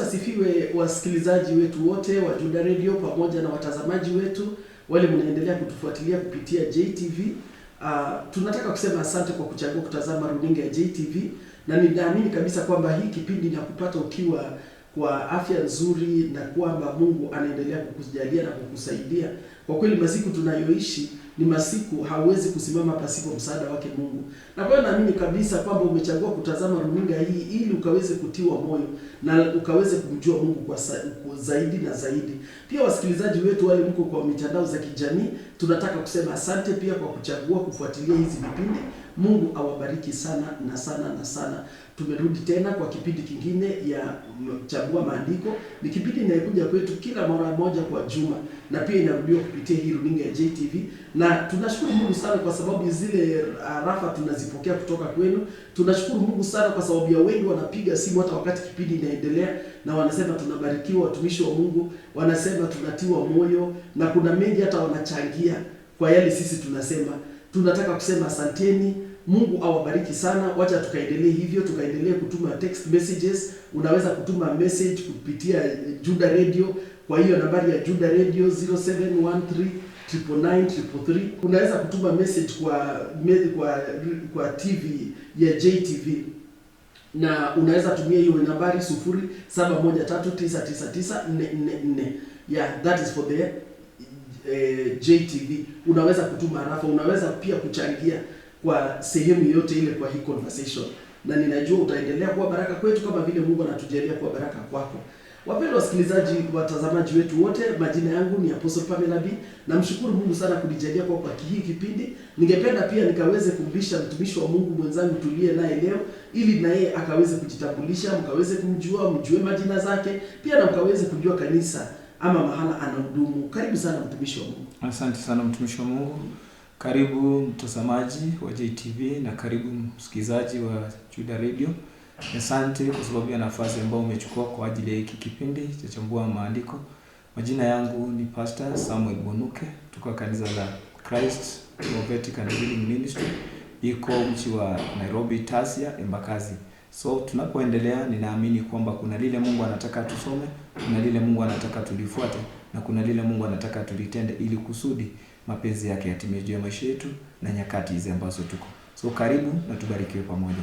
asifiwe, wasikilizaji wetu wote wa Juda Radio pamoja na watazamaji wetu wale mnaendelea kutufuatilia kupitia JTV. Tunataka kusema asante kwa kuchagua kutazama runinga ya JTV, na ninaamini kabisa kwamba hii kipindi na kupata ukiwa kwa afya nzuri na kwamba Mungu anaendelea kukujalia na kukusaidia. Kwa kweli masiku tunayoishi ni masiku hauwezi kusimama pasipo msaada wake Mungu. Na kwa hiyo naamini kabisa kwamba umechagua kutazama runinga hii ili ukaweze kutiwa moyo na ukaweze kumjua Mungu kwa zaidi na zaidi. Pia wasikilizaji wetu wale mko kwa mitandao za kijamii, tunataka kusema asante pia kwa kuchagua kufuatilia hizi vipindi. Mungu awabariki sana na sana na sana. Tumerudi tena kwa kipindi kingine ya Chambua Maandiko. Ni kipindi inayokuja kwetu kila mara moja kwa juma, na pia inarudiwa kupitia hii runinga ya JTV. Na tunashukuru Mungu sana kwa sababu zile rafa tunazipokea kutoka kwenu. Tunashukuru Mungu sana kwa sababu ya wengi wanapiga simu hata wakati kipindi inaendelea, na wanasema tunabarikiwa, watumishi wa Mungu wanasema tunatiwa moyo, na kuna mengi hata wanachangia kwa yale sisi tunasema. Tunataka kusema asanteni. Mungu awabariki sana. Wacha tukaendelee hivyo, tukaendelee kutuma text messages. Unaweza kutuma message kupitia Juda Radio kwa hiyo nambari ya Juda Radio 0713999333. Unaweza kutuma message kwa TV ya JTV, na unaweza tumia hiyo nambari 0713999444. Yeah, that is for the JTV. Unaweza kutuma harafa, unaweza pia kuchangia kwa sehemu yote ile kwa hii conversation, na ninajua utaendelea kuwa baraka kwetu kama vile Mungu anatujalia kuwa baraka kwako. Wapendwa wasikilizaji, watazamaji wetu wote, majina yangu ni Apostle Pamela B. Namshukuru Mungu sana kunijalia kwa hii kipindi. Ningependa pia nikaweze kumlisha mtumishi wa Mungu mwenzangu tulie naye leo, ili na yeye akaweze kujitambulisha, mkaweze kumjua, mjue majina zake, pia na mkaweze kujua kanisa ama mahala anahudumu. Karibu sana mtumishi wa Mungu. Asante sana mtumishi wa Mungu. Karibu mtazamaji wa JTV na karibu msikilizaji wa Juda Radio. Asante kwa sababu ya nafasi ambayo umechukua kwa ajili ya hiki kipindi cha Chambua Maandiko. Majina yangu ni Pastor Samuel Bonuke, kutoka kanisa la Christ Prophetic and Healing Ministry, iko mji wa Nairobi Tasia Embakasi. So tunapoendelea, ninaamini kwamba kuna lile Mungu anataka tusome, kuna lile Mungu anataka tulifuate, na kuna lile Mungu anataka tulitende ili kusudi mapenzi yake yatimie juu ya maisha yetu na nyakati hizi ambazo tuko. So karibu na tubarikiwe pamoja.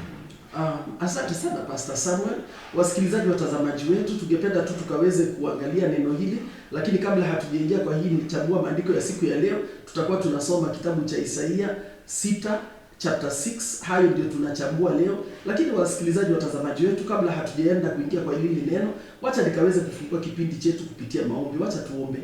Asante sana Pastor Samuel. Wasikilizaji watazamaji wetu, tungependa tu tukaweze kuangalia neno hili, lakini kabla hatujaingia kwa hii Chambua Maandiko ya siku ya leo, tutakuwa tunasoma kitabu cha Isaia 6 chapter 6. Hayo ndio tunachambua leo. Lakini wasikilizaji watazamaji wetu, kabla hatujaenda kuingia kwa hili neno, wacha nikaweze kufungua kipindi chetu kupitia maombi. Wacha tuombe.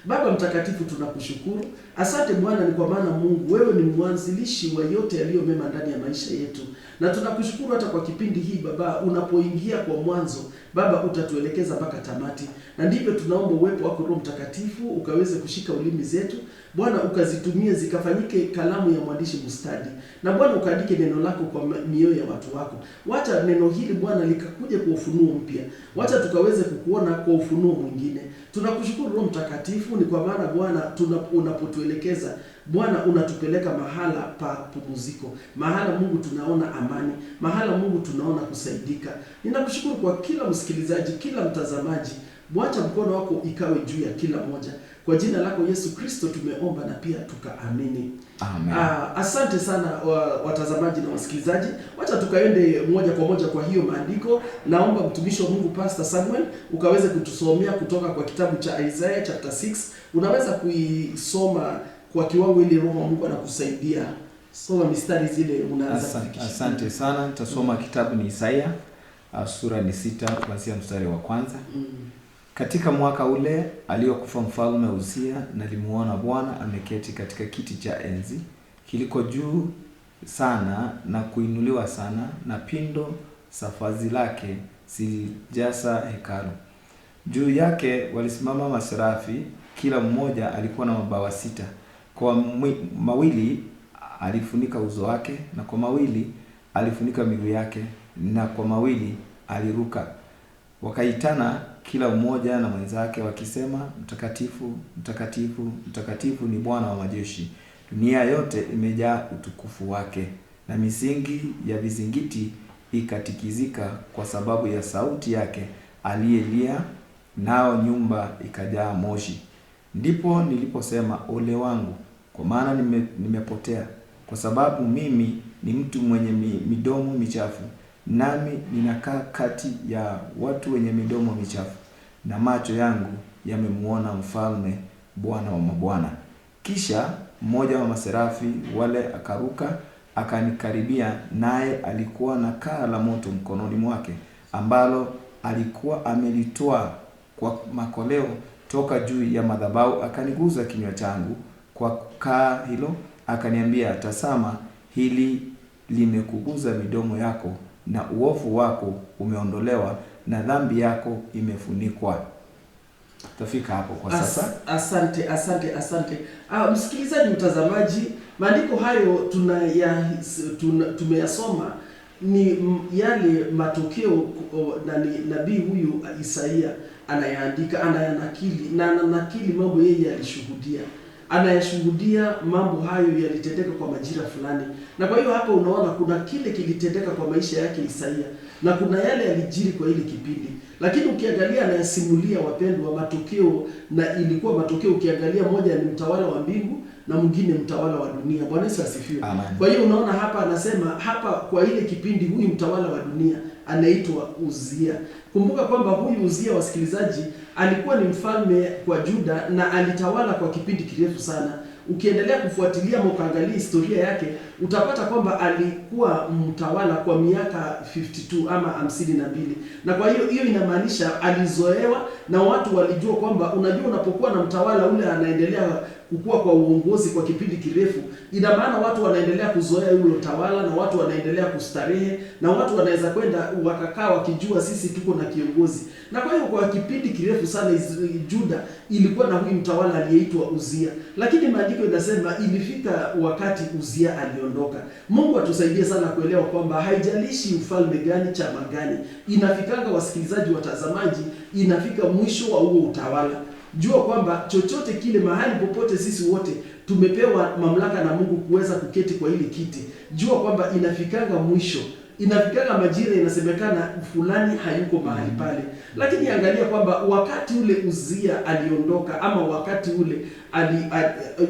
Baba mtakatifu, tunakushukuru. Asante Bwana, ni kwa maana Mungu wewe ni mwanzilishi wa yote yaliyo mema ndani ya maisha yetu. Na tunakushukuru hata kwa kipindi hii Baba, unapoingia kwa mwanzo Baba utatuelekeza mpaka tamati. Na ndivyo tunaomba uwepo wako Roho Mtakatifu ukaweze kushika ulimi zetu. Bwana ukazitumie zikafanyike kalamu ya mwandishi mustadi. Na Bwana ukaandike neno lako kwa mioyo ya watu wako. Wacha neno hili Bwana likakuje kwa ufunuo mpya. Wacha tukaweze kukuona kwa ufunuo mwingine. Tunakushukuru Roho Mtakatifu, ni kwa maana Bwana unapotuelekeza Bwana unatupeleka mahala pa pumziko. Mahala Mungu tunaona amani. Mahala Mungu tunaona kusaidika. Ninakushukuru kwa kila msikilizaji, kila mtazamaji. Wacha mkono wako ikawe juu ya kila moja. Kwa jina lako Yesu Kristo tumeomba na pia tukaamini. Amen. Asante sana watazamaji na wasikilizaji. Wacha tukaende moja kwa moja kwa hiyo maandiko. Naomba mtumishi wa Mungu Pastor Samuel ukaweze kutusomea kutoka kwa kitabu cha Isaiah chapter 6. Unaweza kuisoma kwa kiwango ili Roho wa Mungu anakusaidia. Soma mistari zile unaanza kufikisha. Asante sana. Tutasoma kitabu ni Isaiah sura ni 6 kuanzia mstari wa kwanza. Katika mwaka ule aliokufa mfalme Uzia, nalimuona Bwana ameketi katika kiti cha enzi kiliko juu sana na kuinuliwa sana, na pindo za vazi lake zilijaza hekalu. Juu yake walisimama maserafi, kila mmoja alikuwa na mabawa 6. Kwa mawili alifunika uso wake, na kwa mawili alifunika miguu yake, na kwa mawili aliruka. Wakaitana kila mmoja na mwenzake wakisema, mtakatifu, mtakatifu, mtakatifu ni Bwana wa majeshi. Dunia yote imejaa utukufu wake. Na misingi ya vizingiti ikatikizika kwa sababu ya sauti yake. aliyelia, nao nyumba ikajaa moshi. Ndipo niliposema, ole wangu, kwa maana nimepotea, kwa sababu mimi ni mtu mwenye midomo michafu, nami ninakaa kati ya watu wenye midomo michafu, na macho yangu yamemuona Mfalme, Bwana wa mabwana. Kisha mmoja wa maserafi wale akaruka akanikaribia, naye alikuwa na kaa la moto mkononi mwake, ambalo alikuwa amelitoa kwa makoleo toka juu ya madhabahu. Akaniguza kinywa changu kwa kaa hilo, akaniambia, tazama, hili limekuguza midomo yako, na uovu wako umeondolewa, na dhambi yako imefunikwa. Tafika hapo kwa sasa. Asante. Msikilizaji, mtazamaji, maandiko hayo tumeyasoma ni yale matokeo nabii huyu Isaia anayaandika, anayanakili, na ananakili mambo yeye alishuhudia. Anayashuhudia mambo hayo yalitendeka kwa majira fulani. Na kwa hiyo hapa unaona kuna kile kilitendeka kwa maisha yake Isaia, na kuna yale yalijiri kwa ile kipindi. Lakini ukiangalia anayasimulia, wapendwa, matokeo, na ilikuwa matokeo, ukiangalia moja ni mtawala wa mbingu na mwingine mtawala wa dunia. Bwana Yesu asifiwe. Kwa hiyo unaona hapa anasema hapa kwa ile kipindi huyu mtawala wa dunia anaitwa Uzia. Kumbuka kwamba huyu Uzia, wasikilizaji, alikuwa ni mfalme kwa Juda na alitawala kwa kipindi kirefu sana. Ukiendelea kufuatilia ama ukaangalia historia yake, utapata kwamba alikuwa mtawala kwa miaka 52 ama 52. Na kwa hiyo inamaanisha alizoewa, na watu walijua kwamba, unajua, unapokuwa na mtawala ule anaendelea kukua kwa uongozi kwa kipindi kirefu, ina maana watu wanaendelea kuzoea yule utawala, na watu wanaendelea kustarehe, na watu wanaweza kwenda wakakaa wakijua sisi tuko na kiongozi. Na kwa hiyo kwa kipindi kirefu sana Juda ilikuwa na huyu mtawala aliyeitwa Uzia. Lakini maandiko inasema ilifika wakati Uzia aliondoka. Mungu atusaidie sana kuelewa kwamba haijalishi ufalme gani, chama gani, inafikanga, wasikilizaji, watazamaji, inafika mwisho wa huo utawala. Jua kwamba chochote kile, mahali popote, sisi wote tumepewa mamlaka na Mungu kuweza kuketi kwa ile kiti. Jua kwamba inafikanga mwisho, inafikanga majira, inasemekana fulani hayuko mahali pale. Lakini angalia kwamba wakati ule Uzia aliondoka, ama wakati ule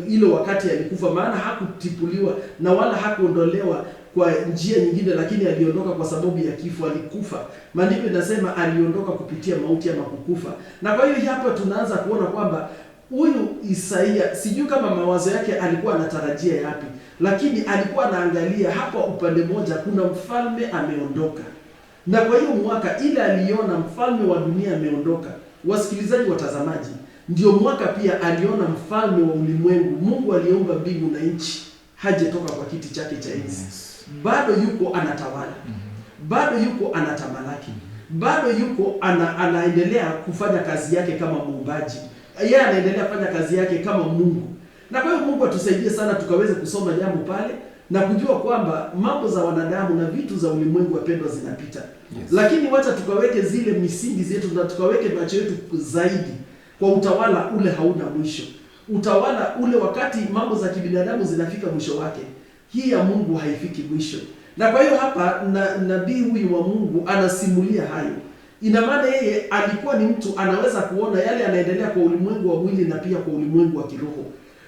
ile wakati alikufa, maana hakutipuliwa na wala hakuondolewa kwa njia nyingine, lakini aliondoka kwa sababu ya kifo, alikufa. Maandiko inasema aliondoka kupitia mauti ama kukufa. Na kwa hiyo hapa tunaanza kuona kwamba huyu Isaia, sijui kama mawazo yake alikuwa anatarajia yapi, lakini alikuwa anaangalia hapa upande moja kuna mfalme ameondoka. Na kwa hiyo mwaka ile aliona mfalme wa dunia ameondoka, wasikilizaji, watazamaji, ndio mwaka pia aliona mfalme wa ulimwengu, Mungu aliyeumba mbingu na nchi, hajetoka kwa kiti chake cha enzi. Bado yuko anatawala, bado yuko anatamalaki, bado yuko anaendelea kufanya kazi yake kama muumbaji. Yeye anaendelea kufanya kazi yake kama Mungu. Na kwa hiyo Mungu atusaidie sana tukaweze kusoma jambo pale na kujua kwamba mambo za wanadamu na vitu za ulimwengu, wapendwa, zinapita. Lakini wacha tukaweke zile misingi zetu na tukaweke macho yetu zaidi kwa utawala ule hauna mwisho. Utawala ule, wakati mambo za kibinadamu zinafika mwisho wake, hii ya Mungu haifiki mwisho. Na kwa hiyo hapa nabii huyu wa Mungu anasimulia hayo. Ina maana yeye alikuwa ni mtu anaweza kuona yale yanaendelea kwa ulimwengu wa mwili na pia kwa ulimwengu wa kiroho.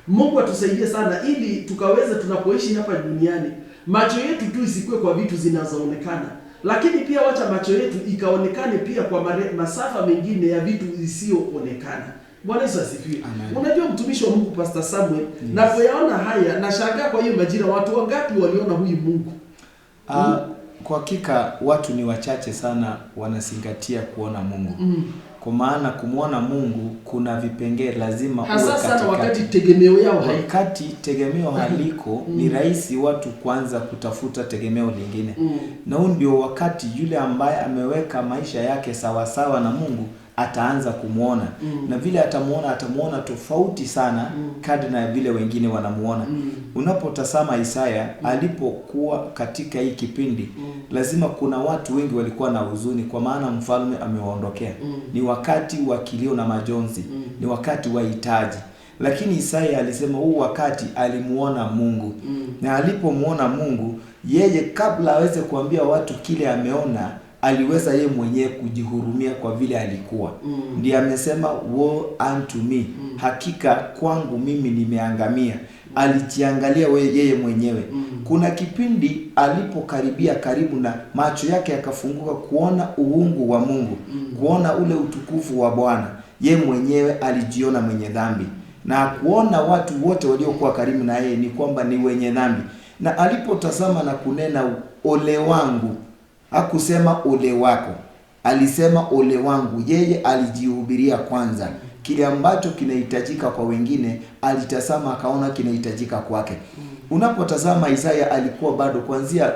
Mungu atusaidie sana ili tukaweze, tunapoishi hapa duniani, macho yetu tu isikuwe kwa vitu zinazoonekana, lakini pia wacha macho yetu ikaonekane pia kwa masafa mengine ya vitu isiyoonekana. Bwana Yesu asifiwe. Unajua, mtumishi wa Mungu Pastor Samuel, napoyaona haya nashangaa, kwa hiyo majira watu wangapi waliona huyu Mungu? Kwa hakika watu ni wachache sana wanazingatia kuona Mungu. Kwa maana kumwona Mungu kuna vipengele lazima uwe katikati. Hasa sana wakati tegemeo yao haliko. Wakati tegemeo haliko ni rahisi watu kuanza kutafuta tegemeo lingine. Na huu ndio wakati yule ambaye ameweka maisha yake sawa sawa na Mungu ataanza kumuona. Na vile atamuona tofauti sana kadri na vile wengine wanamuona. Unapotazama Isaya alipokuwa katika hii kipindi, lazima kuna watu wengi walikuwa na huzuni, kwa maana mfalme amewaondokea. Ni wakati wa kilio na majonzi, ni wakati wa hitaji. Lakini Isaya alisema huu wakati alimuona Mungu. Na alipomuona Mungu, yeye kabla aweze kuambia watu kile ameona, aliweza yeye mwenyewe kujihurumia kwa vile alikuwa. Ndiye amesema woe unto me, hakika kwangu mimi nimeangamia. Alijiangalia yeye mwenyewe. Kuna kipindi alipokaribia karibu na macho yake yakafunguka kuona uungu wa Mungu, kuona ule utukufu wa Bwana. Yeye mwenyewe alijiona mwenye dhambi, na kuona watu wote waliokuwa karibu na yeye ni kwamba ni wenye dhambi. Na alipotazama na kunena ole wangu, hakusema ole wako, alisema ole wangu. Yeye alijihubiria kwanza. Kile ambacho kinahitajika kwa wengine alitazama akaona kinahitajika kwake. Unapotazama Isaya alikuwa bado kuanzia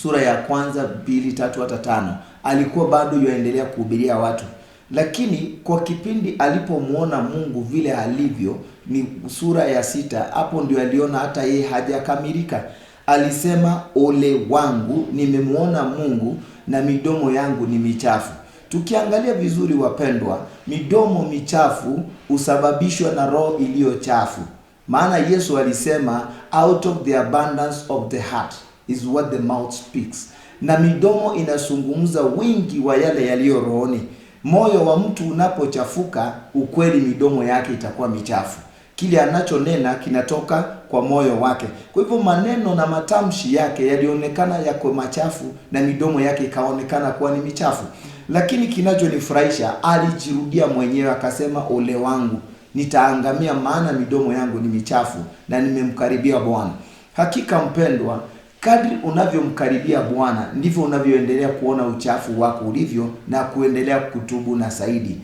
sura ya 1, 2, 3 hata 5 alikuwa bado yaendelea kuhubiria watu. Lakini kwa kipindi alipomuona Mungu vile alivyo, ni sura ya 6, hapo ndio aliona hata yeye hajakamilika. Alisema ole wangu, nimemuona Mungu na midomo yangu ni michafu. Tukiangalia vizuri wapendwa, midomo michafu husababishwa na roho iliyo chafu. Maana Yesu alisema out of the abundance of the heart is what the mouth speaks. Na midomo inazungumza wingi wa yale yaliyo rohoni. Moyo wa mtu unapochafuka, ukweli midomo yake itakuwa michafu. Kile anachonena kinatoka kwa moyo wake. Kwa hivyo maneno na matamshi yake yalionekana yako machafu na midomo yake ikaonekana kuwa ni michafu. Lakini kinachonifurahisha, alijirudia mwenyewe akasema ole wangu, nitaangamia maana midomo yangu ni michafu na nimemkaribia Bwana. Hakika mpendwa, kadri unavyomkaribia Bwana ndivyo unavyoendelea kuona uchafu wako ulivyo na kuendelea kutubu na zaidi.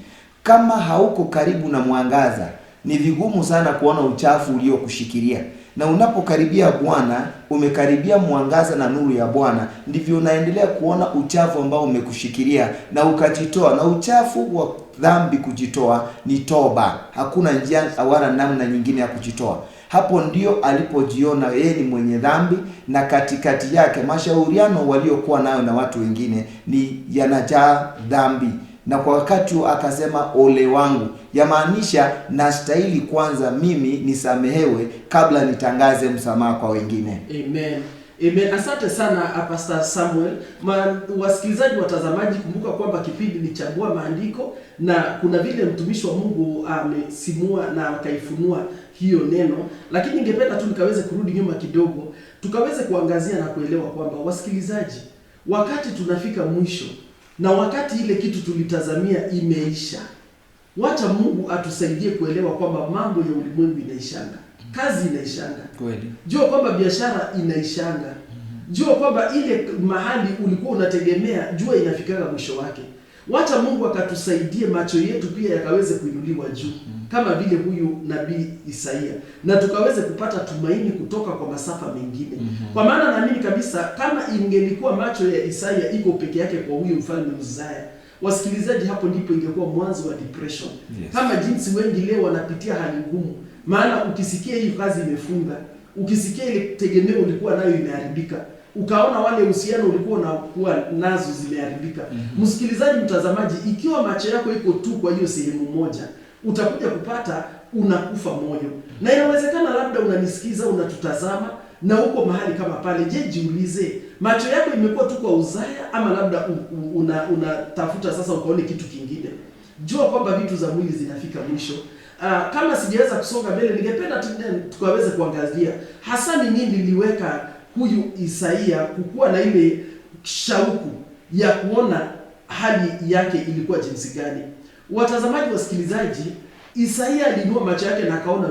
Kama hauko karibu na mwangaza, ni vigumu sana kuona uchafu uliokushikilia. Na unapokaribia Bwana, umekaribia mwangaza na nuru ya Bwana, ndivyo unaendelea kuona uchafu ambao umekushikilia na ukajitoa. Na uchafu wa dhambi kujitoa ni toba. Hakuna njia wala namna nyingine ya kujitoa. Hapo ndio alipojiona yeye ni mwenye dhambi, na katikati yake mashauriano waliokuwa nayo na watu wengine ni yanajaa dhambi. Na kwa wakati akasema ole wangu, yamaanisha nastahili kwanza mimi nisamehewe kabla nitangaze msamaha kwa wengine. Amen. Amen. Asante sana Pastor Samuel. Wasikilizaji, watazamaji, kumbuka kwamba kipindi ni Chambua Maandiko, na kuna vile mtumishi wa Mungu amesimua na akaifunua hiyo neno, lakini ningependa tu nikaweze kurudi nyuma kidogo, tukaweze kuangazia na kuelewa kwamba wasikilizaji, wakati tunafika mwisho na wakati ile kitu tulitazamia imeisha, wacha Mungu atusaidie kuelewa kwamba mambo ya ulimwengu inaishanga, kazi inaishanga, kweli. Jua kwamba biashara inaishanga. Jua kwamba ile mahali ulikuwa unategemea, jua inafikaga mwisho wake. Wacha Mungu akatusaidie macho yetu pia yakaweze kuinuliwa juu, kama vile huyu nabii Isaia, na tukaweze kupata tumaini kutoka kwa masafa mengine. Kwa maana naamini kabisa kama ingelikuwa macho ya Isaia iko peke yake kwa huyu mfalme Uzia, wasikilizaji, hapo ndipo ingekuwa mwanzo wa depression. Yes. Kama jinsi wengi leo wanapitia hali ngumu. Maana ukisikia hii kazi imefunga, ukisikia ile tegemeo ulikuwa nayo imeharibika, ukaona wale uhusiano ulikuwa unakuwa nazo zimeharibika. Msikilizaji, mtazamaji, ikiwa macho yako iko tu kwa hiyo sehemu moja, utakuja kupata unakufa moyo. Na inawezekana labda unanisikiza, unatutazama na uko mahali kama pale. Je, jiulize, macho yako imekuwa tu kwa Uzia ama labda unatafuta sasa ukaone kitu kingine? Jua kwamba vitu za mwili zinafika mwisho. Kama sijaweza kusonga mbele, ningependa tukaweze kuangazia hasa ni nini liliweka huyu Isaia kukuwa na ile shauku ya kuona hali yake ilikuwa jinsi gani. Watazamaji, wasikilizaji, Isaia aliinua macho yake na akaona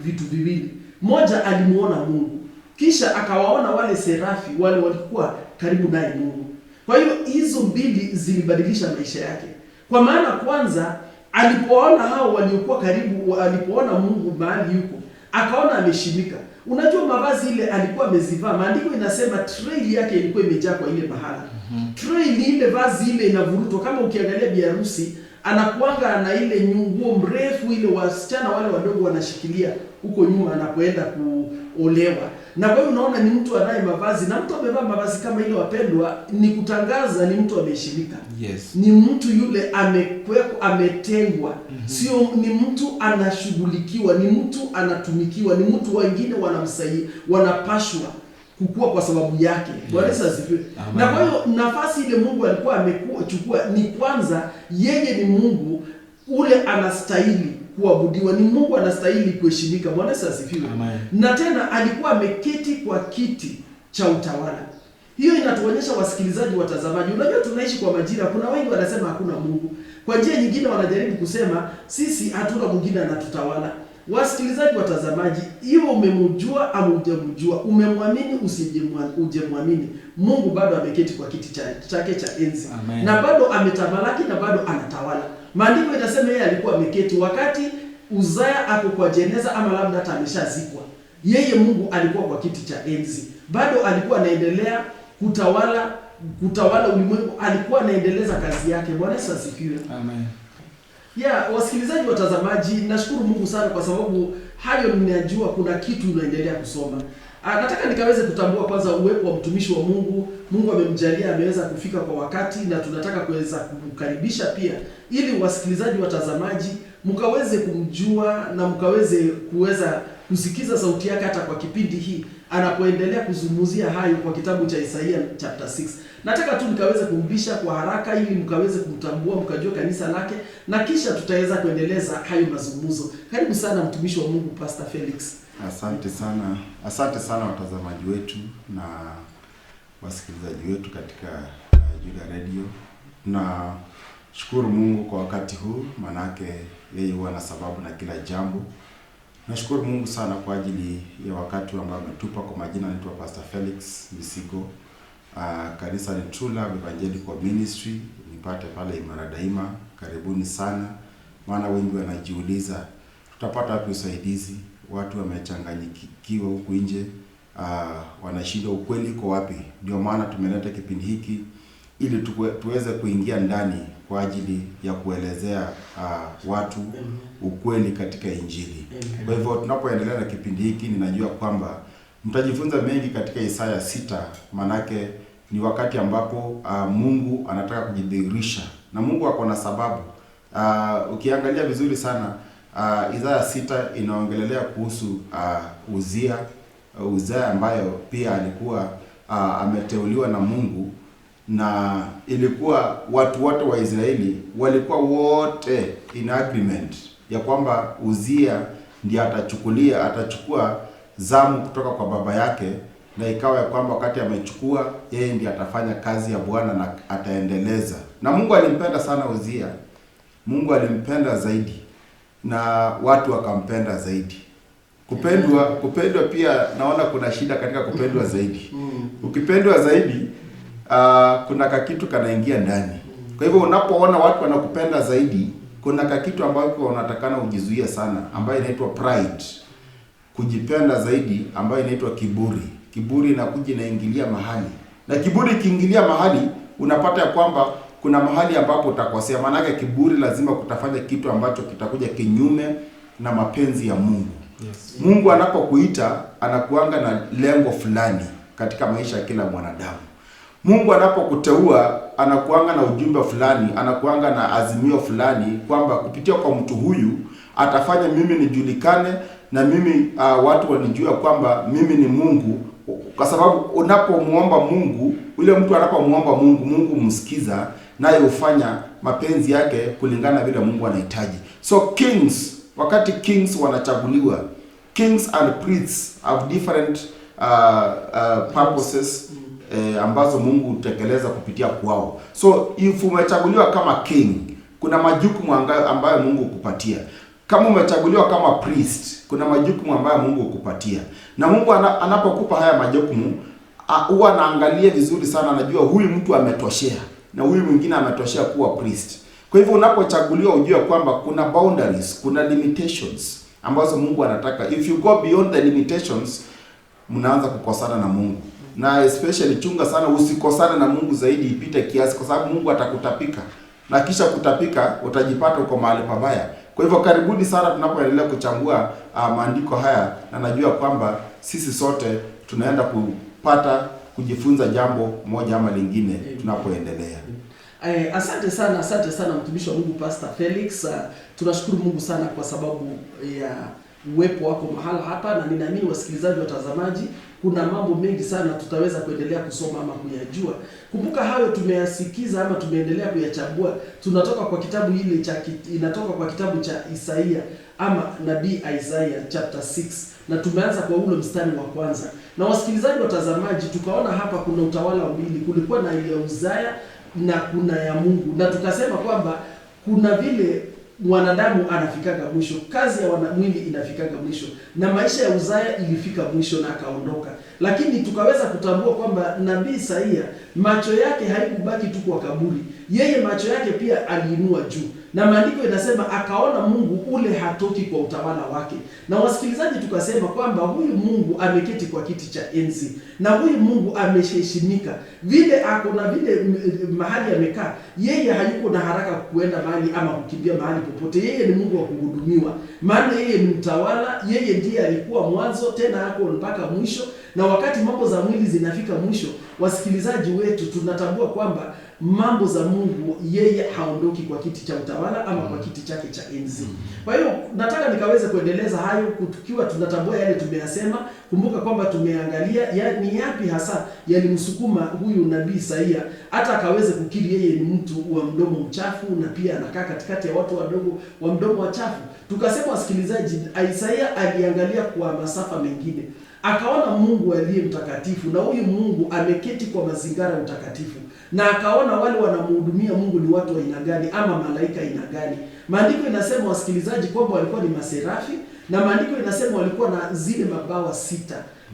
vitu viwili. Moja, alimuona Mungu, kisha akawaona wale serafi wale walikuwa karibu naye Mungu. Kwa hiyo hizo mbili zilibadilisha maisha yake. Kwa maana kwanza, alipoona hao waliokuwa karibu, alipoona Mungu mahali yuko, akaona ameshimika. Unajua mavazi ile alikuwa amezivaa, maandiko inasema trail yake ilikuwa imejaa kwa ile mahala. Trail ile vazi ile inavurutwa. Kama ukiangalia biharusi, anakuanga na ile nguo mrefu ile wasichana wale wadogo wanashikilia huko nyuma anapoenda kuolewa. Na kwa hiyo unaona ni mtu anaye mavazi, na mtu amevaa mavazi kama ile, wapendwa, ni kutangaza ni mtu ameheshimika. Yes. Ni mtu yule ametengwa. Sio ni mtu anashughulikiwa, ni mtu anatumikiwa, ni mtu wengine wanamsaidia, wanapashwa kukua kwa sababu yake. Bwana Yesu asifiwe. Na kwa hiyo nafasi ile Mungu alikuwa amechukua ni kwanza, yeye ni Mungu ule anastahili kuabudiwa, ni Mungu anastahili kuheshimika. Bwana Yesu asifiwe. Na tena alikuwa ameketi kwa kiti cha utawala. Hiyo inatuonyesha, wasikilizaji, watazamaji, unajua tunaishi kwa majira. Kuna wengi wanasema hakuna Mungu. Kwa njia nyingine wanajaribu kusema sisi hatuna mwingine anatutawala. Wasikilizaji, watazamaji, hiyo umemjua au hujamjua, umemwamini ujemwamini, Mungu bado ameketi kwa kiti chake cha enzi. Na bado ametamalaki na bado anatawala. Maandiko inasema yeye alikuwa ameketi wakati Uzaya ako kwa jeneza ama labda hata ameshazikwa. Yeye Mungu alikuwa kwa kiti cha enzi. Bado alikuwa anaendelea kutawala ulimwengu, alikuwa anaendeleza kazi yake. Bwana Yesu asifiwe. Amen. Wasikilizaji, watazamaji, nashukuru Mungu sana kwa sababu hayo ninajua kuna kitu unaendelea kusoma. Nataka nikaweze kutambua kwanza uwepo wa mtumishi wa Mungu. Mungu amemjalia ameweza kufika kwa wakati, na tunataka kuweza kumkaribisha pia, ili wasikilizaji, watazamaji, mkaweze kumjua na mkaweze kusikiza sauti yake hata kwa kipindi hii anapoendelea kuzungumzia hayo kwa kitabu cha Isaia chapter 6. Nataka tu nikaweze kumbisha kwa haraka ili mkaweze kumtambua, mkajua kanisa lake, na kisha tutaweza kuendeleza hayo mazungumzo. Karibu sana mtumishi wa Mungu, Pastor Felix. Asante sana. Asante sana watazamaji wetu na wasikilizaji wetu katika Juda Radio. Na shukuru Mungu kwa wakati huu, manake yeye huwa na sababu na kila jambo. Nashukuru Mungu sana kwa ajili ya wakati ambao ametupa. Kwa majina naitwa Pastor Felix Misigo. Kanisa ni True Love Evangelical Ministry, nipate pale Imara Daima. Karibuni sana, maana wengi wanajiuliza tutapata wapi usaidizi. Watu wamechanganyikiwa huku nje, wanashindwa ukweli kwa wapi. Ndio maana tumeleta kipindi hiki ili tuweze kuingia ndani kwa ajili ya kuelezea watu ukweli katika Injili. Kwa hivyo tunapoendelea na kipindi hiki, ninajua kwamba mtajifunza mengi katika Isaya 6, manake ni wakati ambapo Mungu anataka kujidhihirisha, na Mungu ako na sababu. Ukiangalia vizuri sana, Isaya 6 inaongelelea kuhusu Uzia ambayo pia alikuwa ameteuliwa na Mungu, na ilikuwa watu wote wa Israeli walikuwa wote in agreement ya kwamba Uzia ndiye atachukua zamu kutoka kwa baba yake, na ikawa ya kwamba wakati amechukua, yeye ndiye atafanya kazi ya Bwana na ataendeleza. Na Mungu alimpenda sana Uzia. Mungu alimpenda zaidi na watu wakampenda zaidi. Kupendwa pia naona kuna shida katika kupendwa zaidi. Ukipendwa zaidi, kuna kakitu kanaingia ndani. Kwa hivyo unapoona watu wanakupenda zaidi, kuna kakitu ambacho unatakana ujizuie sana, ambayo inaitwa pride. Kujipenda zaidi, ambayo inaitwa kiburi. Kiburi inakuja inaingilia mahali. Na kiburi kiingilia mahali, unapata ya kwamba kuna mahali ambapo utakosea. Maana yake kiburi lazima kutafanya kitu ambacho kitakuja kinyume na mapenzi ya Mungu. Yes. Mungu anapokuita anakuanga na lengo fulani katika maisha ya kila mwanadamu. Mungu anapokuteua anakuanga na ujumbe fulani, anakuanga na azimio fulani kwamba kupitia kwa mtu huyu atafanya mimi nijulikane na mimi watu wanijua kwamba mimi ni Mungu. Kwa sababu unapomuomba Mungu, yule mtu anapomuomba Mungu, Mungu msikiza naye hufanya mapenzi yake kulingana vile Mungu anahitaji. So kings, wakati kings wanachaguliwa, kings and priests have different purposes ambazo Mungu hutekeleza kupitia kwao. So if umechaguliwa kama king, kuna majukumu ambayo Mungu hukupatia. Kama umechaguliwa kama priest, kuna majukumu ambayo Mungu hukupatia. Na Mungu anapokupa haya majukumu, huwa anaangalia vizuri sana, anajua huyu mtu ametoshea na huyu mwingine ametoshea kuwa priest. Kwa hivyo unapochaguliwa ujue kwamba kuna boundaries, kuna limitations ambazo Mungu anataka. If you go beyond the limitations, mnaanza kukosana na Mungu. Na especially chunga sana usikosane na Mungu zaidi ipite kiasi, kwa sababu Mungu atakutapika. Na kisha kutapika utajipata uko mahali pabaya. Kwa hivyo karibuni sana tunapoendelea kuchambua maandiko haya, na najua kwamba sisi sote tunaenda kujifunza jambo moja ama lingine tunapoendelea. Asante sana mtumishi wa Mungu Pastor Felix. Tunashukuru Mungu sana kwa sababu ya uwepo wako mahala hapa, na ninaamini wasikilizaji, watazamaji kuna mambo mengi sana tutaweza kuendelea kusoma ama kuyajua. Kumbuka hayo tumeyasikiza ama tumeendelea kuyachambua. Tunatoka kwa kitabu ile inatoka kwa kitabu cha Isaia ama nabii Isaiah chapter 6, na tumeanza kwa ule mstari wa kwanza. Na wasikilizaji watazamaji, tukaona hapa kuna utawala mbili, kulikuwa na ile Uzaya na kuna ya Mungu, na tukasema kwamba kuna vile mwanadamu anafikaga mwisho, kazi ya mwili inafikaga mwisho, na maisha ya Uzaya ilifika mwisho na akaondoka. Lakini tukaweza kutambua kwamba nabii Isaia macho yake haikubaki tu kwa kaburi, yeye macho yake pia aliinua juu, na maandiko inasema akaona Mungu ule hatoki kwa utawala wake. Na wasikilizaji, tukasema kwamba huyu Mungu ameketi kwa kiti cha enzi, na huyu Mungu amesheshimika vile ako na vile mahali amekaa, yeye hayuko na haraka kuenda mahali ama kukimbia mahali popote. Yeye ni Mungu wa kuhudumiwa, maana yeye ni mtawala, yeye ndiye alikuwa mwanzo tena hako mpaka mwisho. Na wakati mambo za mwili zinafika mwisho, wasikilizaji wetu, tunatambua kwamba mambo za Mungu yeye haondoki kwa kiti cha utawala ama kwa kiti chake cha enzi. Kwa hiyo nataka nikaweze kuendeleza hayo tukiwa tunatambua yale tumeyasema. Kumbuka kwamba tumeangalia ni yapi hasa yalimsukuma huyu nabii Isaia hata akaweze kukiri yeye ni mtu wa mdomo mchafu na pia anakaa katikati ya watu wadogo wa mdomo wachafu. Tukasema wasikilizaji, Isaia aliangalia kwa masafa mengine, akaona Mungu aliye mtakatifu, na huyu Mungu ameketi kwa mazingira mtakatifu, na akaona wale wanamhudumia Mungu ni watu wa aina gani ama malaika aina gani. Maandiko inasema wasikilizaji kwamba walikuwa ni maserafi, na maandiko inasema walikuwa na zile mabawa 6.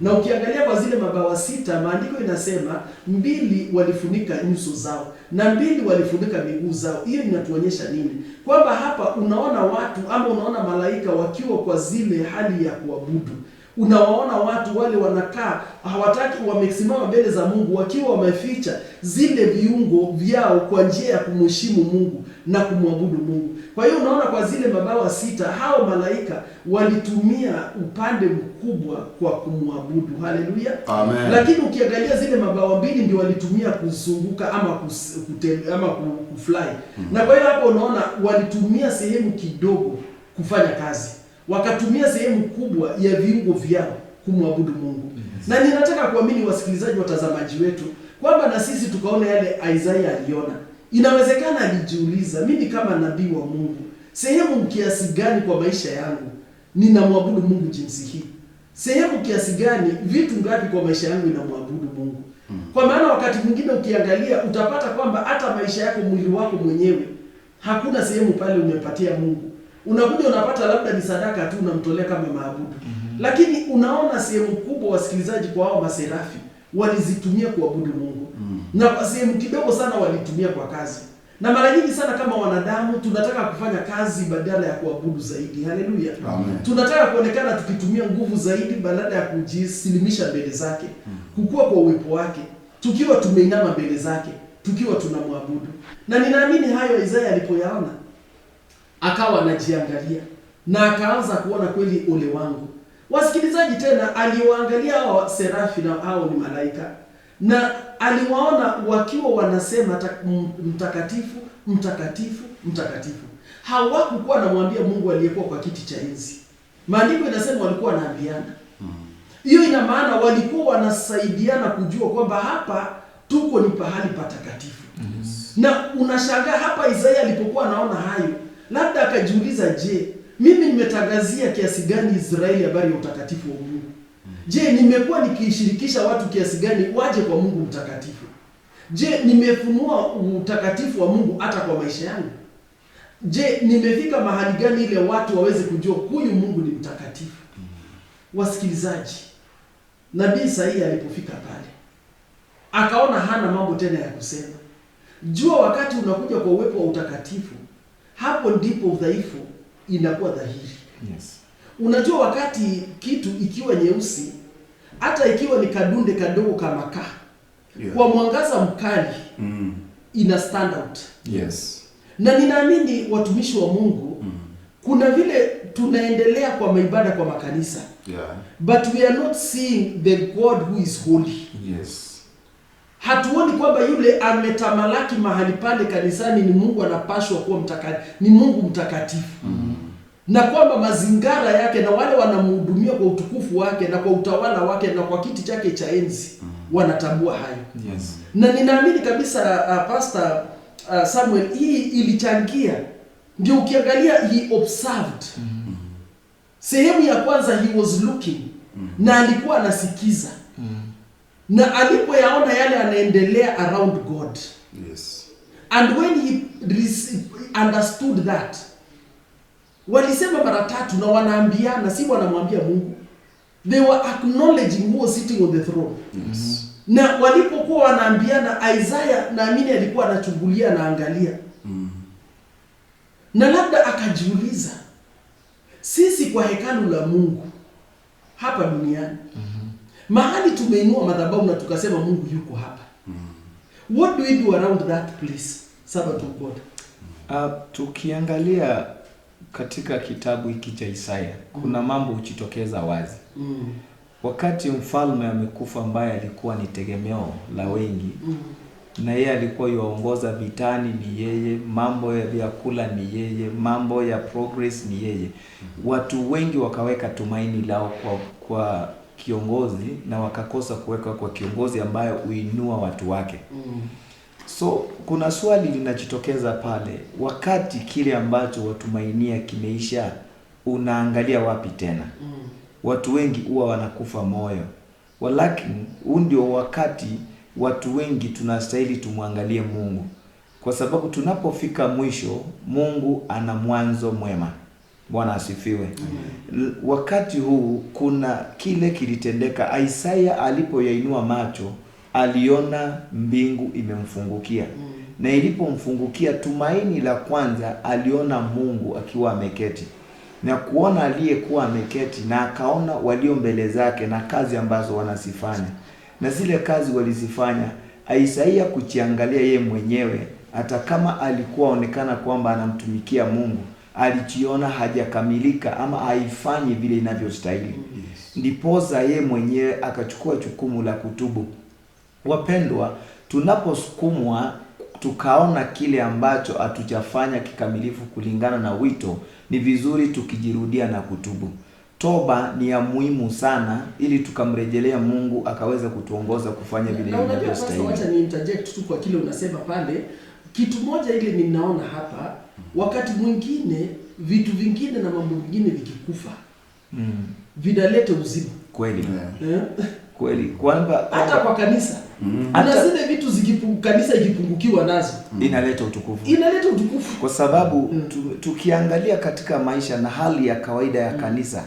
Na ukiangalia kwa zile mabawa 6, maandiko inasema 2 walifunika nyuso zao na 2 walifunika miguu zao. Hiyo inatuonyesha nini? Kwamba hapa unaona watu ama unaona malaika wakiwa kwa zile hali ya kuabudu. Unawaona watu wale wanakaa hawataki, wamesimama mbele za Mungu wakiwa wameficha zile viungo vyao kwa njia ya kumheshimu Mungu na kumwabudu Mungu. Kwa hiyo unaona kwa zile mabawa 6 hao malaika walitumia upande mkubwa kwa kumwabudu. Haleluya. Amen. Lakini ukiangalia zile mabawa 2 ndio walitumia kuzunguka ama kufly. Na kwa hiyo hapo unaona walitumia sehemu kidogo kufanya kazi, wakatumia sehemu kubwa ya viungo vyao kumwabudu Mungu. Na ninataka kuamini wasikilizaji watazamaji wetu kwamba na sisi tukaona yale Isaiah aliona. Inawezekana alijiuliza, mimi kama nabii wa Mungu, sehemu kiasi gani kwa maisha yangu ninamwabudu Mungu jinsi hii? Sehemu kiasi gani, vitu ngapi kwa maisha yangu ninamwabudu Mungu? Kwa maana wakati mwingine ukiangalia utapata kwamba hata maisha yako, mwili wako mwenyewe, hakuna sehemu pale umepatia Mungu. Unakuja unapata labda ni sadaka tu unamtolea kama maabudu. Lakini unaona sehemu kubwa wasikilizaji kwa hao maserafi walizitumia kuabudu Mungu. Na kwa sehemu kidogo sana walitumia kwa kazi. Na mara nyingi sana kama wanadamu tunataka kufanya kazi badala ya kuabudu zaidi. Haleluya. Tunataka kuonekana tukitumia nguvu zaidi badala ya kujisilimisha mbele zake. Kukua kwa uwepo wake, tukiwa tumeinama mbele zake, tukiwa tunamwabudu. Na ninaamini hayo Isaiah alipoyaona akawa anajiangalia na akaanza kuona kweli ole wangu. Wasikilizaji, tena aliwaangalia hao serafi na hao ni malaika, na aliwaona wakiwa wanasema mtakatifu, mtakatifu, mtakatifu. Hawakukuwa anamwambia Mungu aliyekuwa kwa kiti cha enzi. Maandiko inasema walikuwa wanaambiana. Hiyo ina maana walikuwa wanasaidiana kujua kwamba hapa tuko ni pahali patakatifu. Na unashangaa hapa Isaiah alipokuwa anaona hayo, labda akajiuliza, je, mimi nimetangazia kiasi gani Israeli habari ya utakatifu wa Mungu? Je, nimekuwa nikishirikisha watu kiasi gani waje kwa Mungu mtakatifu? Je, nimefunua utakatifu wa Mungu hata kwa maisha yangu? Je, nimefika mahali gani ile watu waweze kujua huyu Mungu ni mtakatifu? Wasikilizaji, nabii Isaia alipofika pale akaona hana mambo tena ya kusema. Jua wakati unakuja kwa uwepo wa utakatifu, hapo ndipo udhaifu inakuwa dhahiri. Unajua wakati kitu ikiwa nyeusi, hata ikiwa ni kadunde kadogo kama kaa, kwa mwangaza mkali ina stand out. Na ninaamini watumishi wa Mungu, kuna vile tunaendelea kwa maibada kwa makanisa, but we are not seeing the God who is holy. Hatuoni kwamba yule ametamalaki mahali pale kanisani ni Mungu anapashwa kuwa mtakatifu, ni Mungu mtakatifu. na kwamba mazingara yake na wale wanamhudumia kwa utukufu wake na kwa utawala wake na kwa kiti chake cha enzi wanatambua hayo. Yes. Na ninaamini kabisa Pastor Samuel, hii ilichangia. Ndio ukiangalia he observed. Sehemu ya kwanza he was looking, na alikuwa anasikiza. Na alipoyaona yale anaendelea around God. Yes. And when he understood that, walisema mara tatu na wanaambiana, si wanamwambia Mungu. They were acknowledging who was sitting on the throne. Yes. Na walipokuwa wanaambiana, Isaiah naamini alikuwa anachungulia na angalia. Na labda akajiuliza, sisi kwa hekalu la Mungu hapa duniani, mahali tumeinua madhabahu na tukasema Mungu yuko hapa. What do we do around that place, servant of God? Tukiangalia katika kitabu hiki cha Isaya, kuna mambo hujitokeza wazi. Wakati mfalme amekufa ambaye alikuwa ni tegemeo la wengi, na yeye alikuwa yuaongoza vitani, ni yeye, mambo ya vyakula ni yeye, mambo ya progress ni yeye. Watu wengi wakaweka tumaini lao kwa kiongozi na wakakosa kuweka kwa kiongozi ambaye uinua watu wake. So kuna swali linajitokeza pale, wakati kile ambacho watumainia kimeisha, unaangalia wapi tena? Watu wengi huwa wanakufa moyo. Walakini huu ndio wakati watu wengi tunastahili tumwangalie Mungu, kwa sababu tunapofika mwisho Mungu ana mwanzo mwema. Bwana asifiwe. Wakati huu kuna kile kilitendeka. Isaya alipoyainua macho aliona mbingu imemfungukia. Na ilipomfungukia, tumaini la kwanza aliona Mungu akiwa ameketi. Na kuona aliyekuwa ameketi, na akaona walio mbele zake na kazi ambazo wanazifanya. Na zile kazi walizifanya, Isaya kujiangalia ye mwenyewe, hata kama alikuwa onekana kwamba anamtumikia Mungu, alijiona hajakamilika ama haifanyi vile inavyostahili. Ndiposa ye mwenyewe akachukua jukumu la kutubu. Wapendwa, tunaposukumwa tukaona kile ambacho hatujafanya kikamilifu kulingana na wito, ni vizuri tukijirudia na kutubu. Toba ni ya muhimu sana, ili tukamrejelea Mungu akaweza kutuongoza kufanya vile inavyostahili. Wacha ni interject tu kwa kile unasema pale. Kitu moja ile ninaona hapa, wakati mwingine vitu vingine na mambo mengine vikikufa, vinaleta uzima. Kweli. Kweli. Kwamba hata kwa kanisa, na zile vitu kanisa ikipungukiwa nazo, inaleta utukufu. Inaleta utukufu. Kwa sababu tukiangalia katika maisha na hali ya kawaida ya kanisa,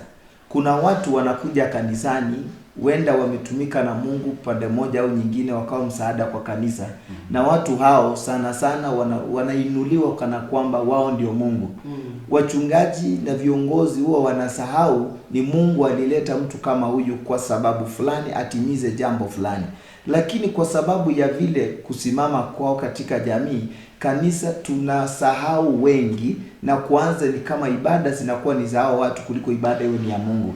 kuna watu wanakuja kanisani, wenda wametumika na Mungu pande moja au nyingine, wakawa msaada kwa kanisa. Na watu hao sana sana wanainuliwa kana kwamba wao ndio Mungu. Wachungaji na viongozi huwa wanasahau ni Mungu alileta mtu kama huyu kwa sababu fulani atimize jambo fulani. Lakini kwa sababu ya vile kusimama kwao katika jamii, kanisa tunasahau wengi, na kuanza ni kama ibada zinakuwa ni za hao watu kuliko ibada iwe ni ya Mungu.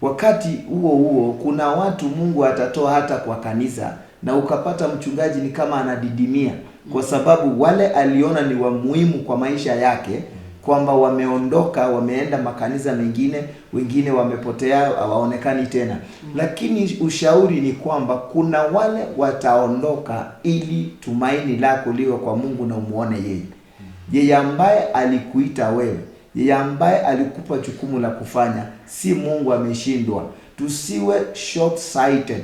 Wakati huo huo kuna watu Mungu atatoa hata kwa kanisa, na ukapata mchungaji ni kama anadidimia, kwa sababu wale aliona ni wa muhimu kwa maisha yake kwamba wameondoka, wameenda makanisa mengine, wengine wamepotea, hawaonekani tena. Lakini ushauri ni kwamba kuna wale wataondoka ili tumaini lako liwe kwa Mungu na umuone yeye. Yeye ambaye alikuita wewe, yeye ambaye alikupa jukumu la kufanya, si Mungu ameshindwa. Tusiwe short sighted.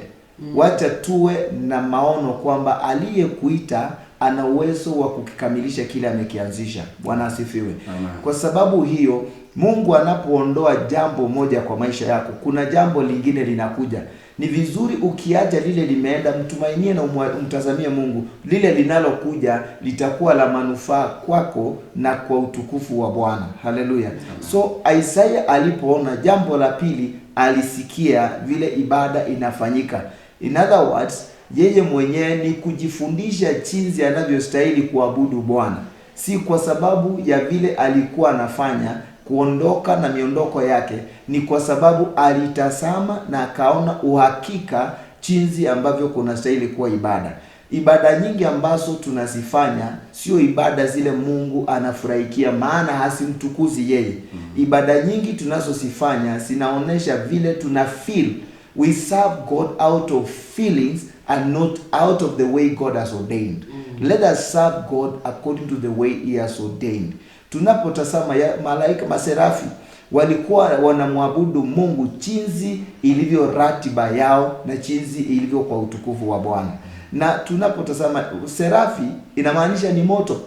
Wacha tuwe na maono kwamba aliyekuita ana uwezo wa kukikamilisha kile amekianzisha. Bwana asifiwe. Kwa sababu hiyo, Mungu anapoondoa jambo moja kwa maisha yako, kuna jambo lingine linakuja. Ni vizuri ukiacha lile limeenda, mtumainie na umtazamie Mungu. Lile linalokuja litakuwa la manufaa kwako na kwa utukufu wa Bwana. Haleluya. So Isaya alipoona jambo la pili, alisikia vile ibada inafanyika. In other words, yeye mwenyewe ni kujifundisha jinsi anavyostahili kuabudu Bwana. Si kwa sababu ya vile alikuwa anafanya, kuondoka na miondoko yake, ni kwa sababu alitazama na akaona uhakika jinsi ambavyo kuna stahili kuwa ibada. ibada nyingi ambazo tunazifanya sio ibada zile Mungu anafurahikia, maana hasimtukuzi yeye. Ibada nyingi tunazozifanya zinaonesha vile tuna feel. We serve God out of feelings and not out of the way God has ordained. Let us serve God according to the way he has ordained. Tunapotazama malaika maserafi walikuwa wanamwabudu Mungu jinsi ilivyo ratiba yao na jinsi ilivyo kwa utukufu wa Bwana. Na tunapotazama serafi inamaanisha ni moto.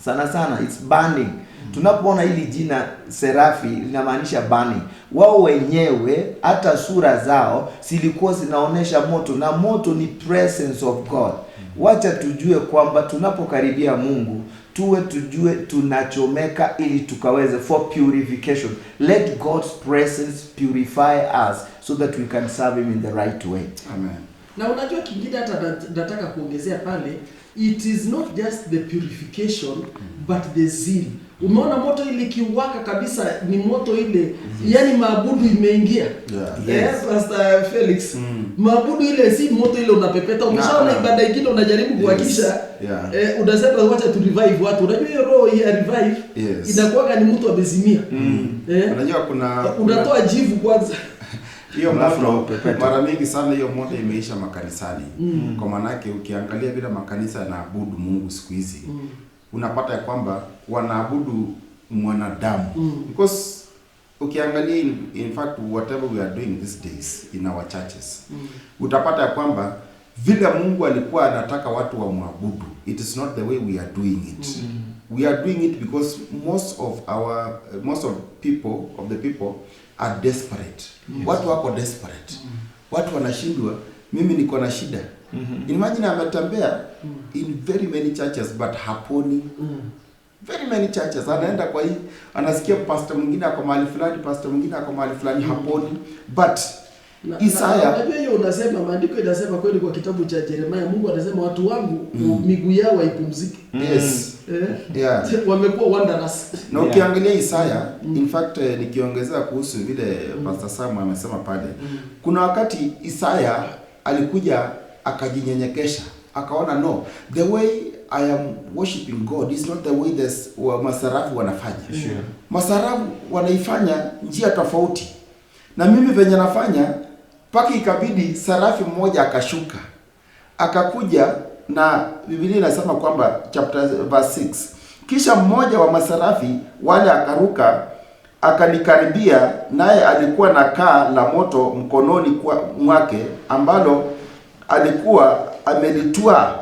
Sana it's burning. Tunapoona hili jina serafi linamaanisha burning. Wao wenyewe hata sura zao zilikuwa zinaonesha moto, na moto ni presence of God. Wacha tujue kwamba tunapokaribia Mungu tujue tunachomeka ili tukaweze for purification. Let God's presence purify us so that we can serve him in the right way. Amen. Na unajua kingine hata nataka kuongezea pale, it is not just the purification but the zeal. Umeona moto ile kiwaka kabisa, ni moto ile yani maabudu imeingia. Yes, Pastor Felix. Maabudu ile si moto ile unapepeta. Umeshaona ibada nyingine unajaribu kuhakisha unasema wacha tu revive watu. Unajua hiyo roho ya revive inakuwa ni mtu amezimia. Unajua kuna unatoa jivu kwanza. Hiyo moto mara mingi sana hiyo moto imeisha makanisani. Kwa maana yake ukiangalia bila makanisa yanaabudu Mungu siku hizi, unapata ya kwamba wanaabudu mwanadamu. Because ukiangalia in fact whatever we are doing these days in our churches, utapata ya kwamba vile Mungu alikuwa anataka watu wa muabudu, it is not the way we are doing it. We are doing it because most of the people are desperate. Watu wako desperate. Watu wanashindwa, mimi niko na shida. Imagine ametembea in very many churches but haponi. Very many churches. Anaenda kwa hii, anasikia pastor mwingine ako mahali fulani, pastor mwingine ako mahali fulani, haponi. But Isaya, unajua hiyo unasema, maandiko inasema kweli kwa kitabu cha Yeremia, Mungu anasema watu wangu miguu yao haipumziki. Yes. Wamekuwa wanderers. Na ukiangalia Isaya, in fact nikiongezea kuhusu vile Pastor Sam amesema pale, kuna wakati Isaya alikuja akajinyenyekesha, akaona no, the way I am worshiping God is not the way masarafu wanafanya. Masarafu wanaifanya njia tofauti. Na mimi venye nafanya, paki ikabidi sarafi mmoja akashuka. Akakuja na Biblia inasema kwamba chapter verse 6. Kisha mmoja wa masarafi wale akaruka, akanikaribia, naye alikuwa na kaa la moto mkononi mwake, ambalo alikuwa amelitua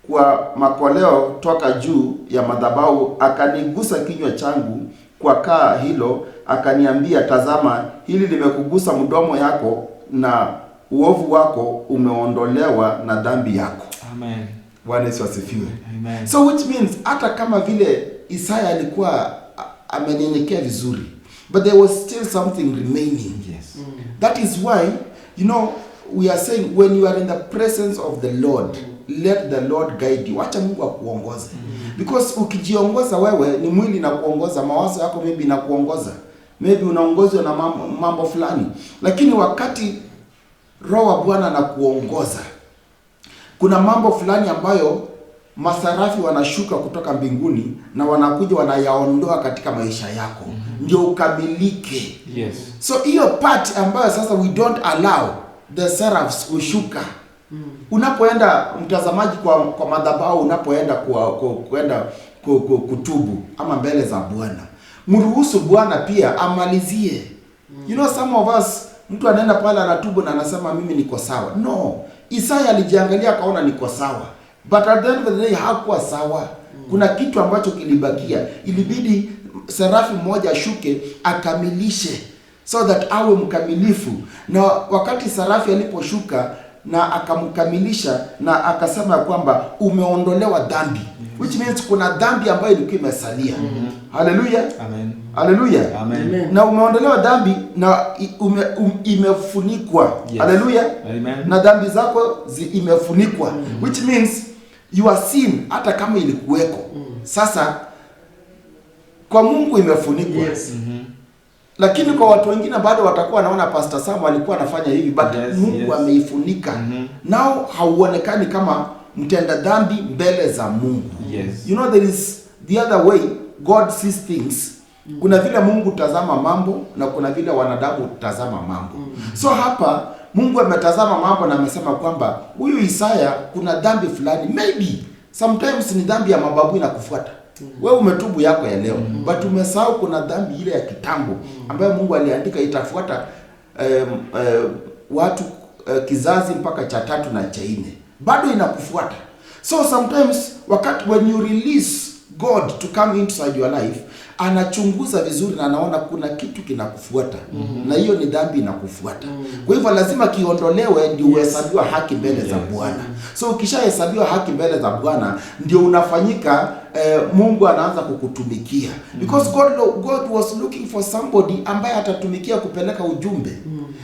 kwa makoleo toka juu ya madhabahu. Akanigusa kinywa changu kwa kaa hilo, akaniambia, tazama, hili limekugusa mdomo yako, na uovu wako umeondolewa na dhambi yako. Amen. Bwana Yesu asifiwe. Amen. So which means hata kama vile Isaya alikuwa amenyenyekea vizuri, but there was still something remaining. Yes. That is why, you know, we are saying when you are in the presence of the Lord, let the Lord guide you. Acha Mungu akuongoze. Because ukijiongoza wewe, ni mwili na kuongoza, mawazo yako maybe na kuongoza. Maybe unaongozwa na mambo fulani. Lakini wakati Roho wa Bwana anakuongoza, kuna mambo fulani ambayo masarafi wanashuka kutoka mbinguni na wanakuja wanayaondoa katika maisha yako. Ndio ukamilike. Yes. So hiyo part ambayo sasa we don't allow the seraphs kushuka. Unapoenda mtazamaji kwa madhabahu, unapoenda kwenda kutubu ama mbele za Bwana, mruhusu Bwana pia amalizie. You know, some of us, mtu anaenda pale anatubu na anasema mimi niko sawa. No, Isaya alijiangalia akaona niko sawa, but at the end of the day hakuwa sawa. Kuna kitu ambacho kilibakia. Ilibidi serafi mmoja ashuke akamilishe, so that awe mkamilifu. Na wakati serafi aliposhuka na akamkamilisha, na akasema kwamba umeondolewa dhambi, which means kuna dhambi ambayo ilikuwa imesalia. Hallelujah. Amen. Hallelujah. Amen. Na umeondolewa dhambi na imefunikwa. Yes. Hallelujah. Amen. Na dhambi zako imefunikwa, which means your sin hata kama ilikuweko, sasa kwa Mungu imefunikwa. Yes. Lakini kwa watu wengine bado watakuwa wanaona Pastor Sam alikuwa anafanya hivi, but Mungu ameifunika. Nao hauonekani kama mtenda dhambi mbele za Mungu. Yes. You know there is the other way God sees things. Kuna vile Mungu tazama mambo na kuna vile wanadamu tazama mambo. So hapa Mungu ametazama mambo na amesema kwamba huyu Isaya kuna dhambi fulani, maybe sometimes ni dhambi ya mababu inakufuata. Wewe umetubu yako ya leo, but umesahau kuna dhambi ile ya kitambo ambayo Mungu aliandika itafuata watu kizazi mpaka cha 3 na cha 4. Bado inakufuata. So sometimes wakati when you release God to come inside your life, anachunguza vizuri na anaona kuna kitu kinakufuata. Na hiyo ni dhambi inakufuata. Kwa hivyo lazima kiondolewe ndio uhesabiwa haki mbele za Bwana. So ukishahesabiwa haki mbele za Bwana ndio unafanyika Mungu anaanza kukutumikia. Because God was looking for somebody ambaye atatumikia kupeleka ujumbe.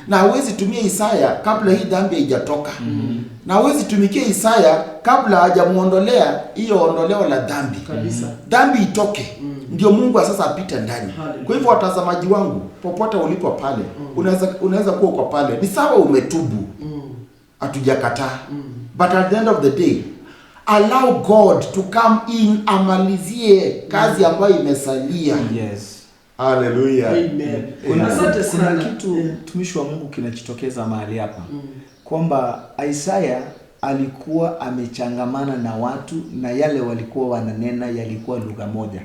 Na hawezi tumia Isaya kabla hii dhambi haijatoka. Na hawezi tumikia Isaya kabla hajamuondolea hiyo ondoleo la dhambi. Kabisa. Dhambi itoke. Ndio Mungu sasa apite ndani. Kwa hivyo watazamaji wangu, popote ulipo pale, unaweza kuwa uko pale. Ni sawa umetubu. Hatujakataa. But at the end of the day, allow God to come in amalizie kazi ambayo imesalia. Yes. Hallelujah. Amen. Asante sana. Kuna kitu mtumishi wa Mungu kinachotokeza mahali hapa. Kwamba Isaya alikuwa amechangamana na watu na yale walikuwa wananena yalikuwa lugha moja.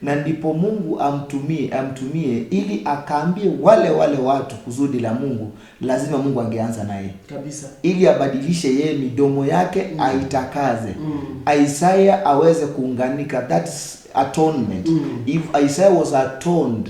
Na ndipo Mungu amtumie ili akaambie wale watu kusudi la Mungu, lazima Mungu angeanza naye. Kabisa. Ili abadilishe yeye midomo yake aitakaze. Isaiah aweze kuunganika, that's atonement. If Isaiah was atoned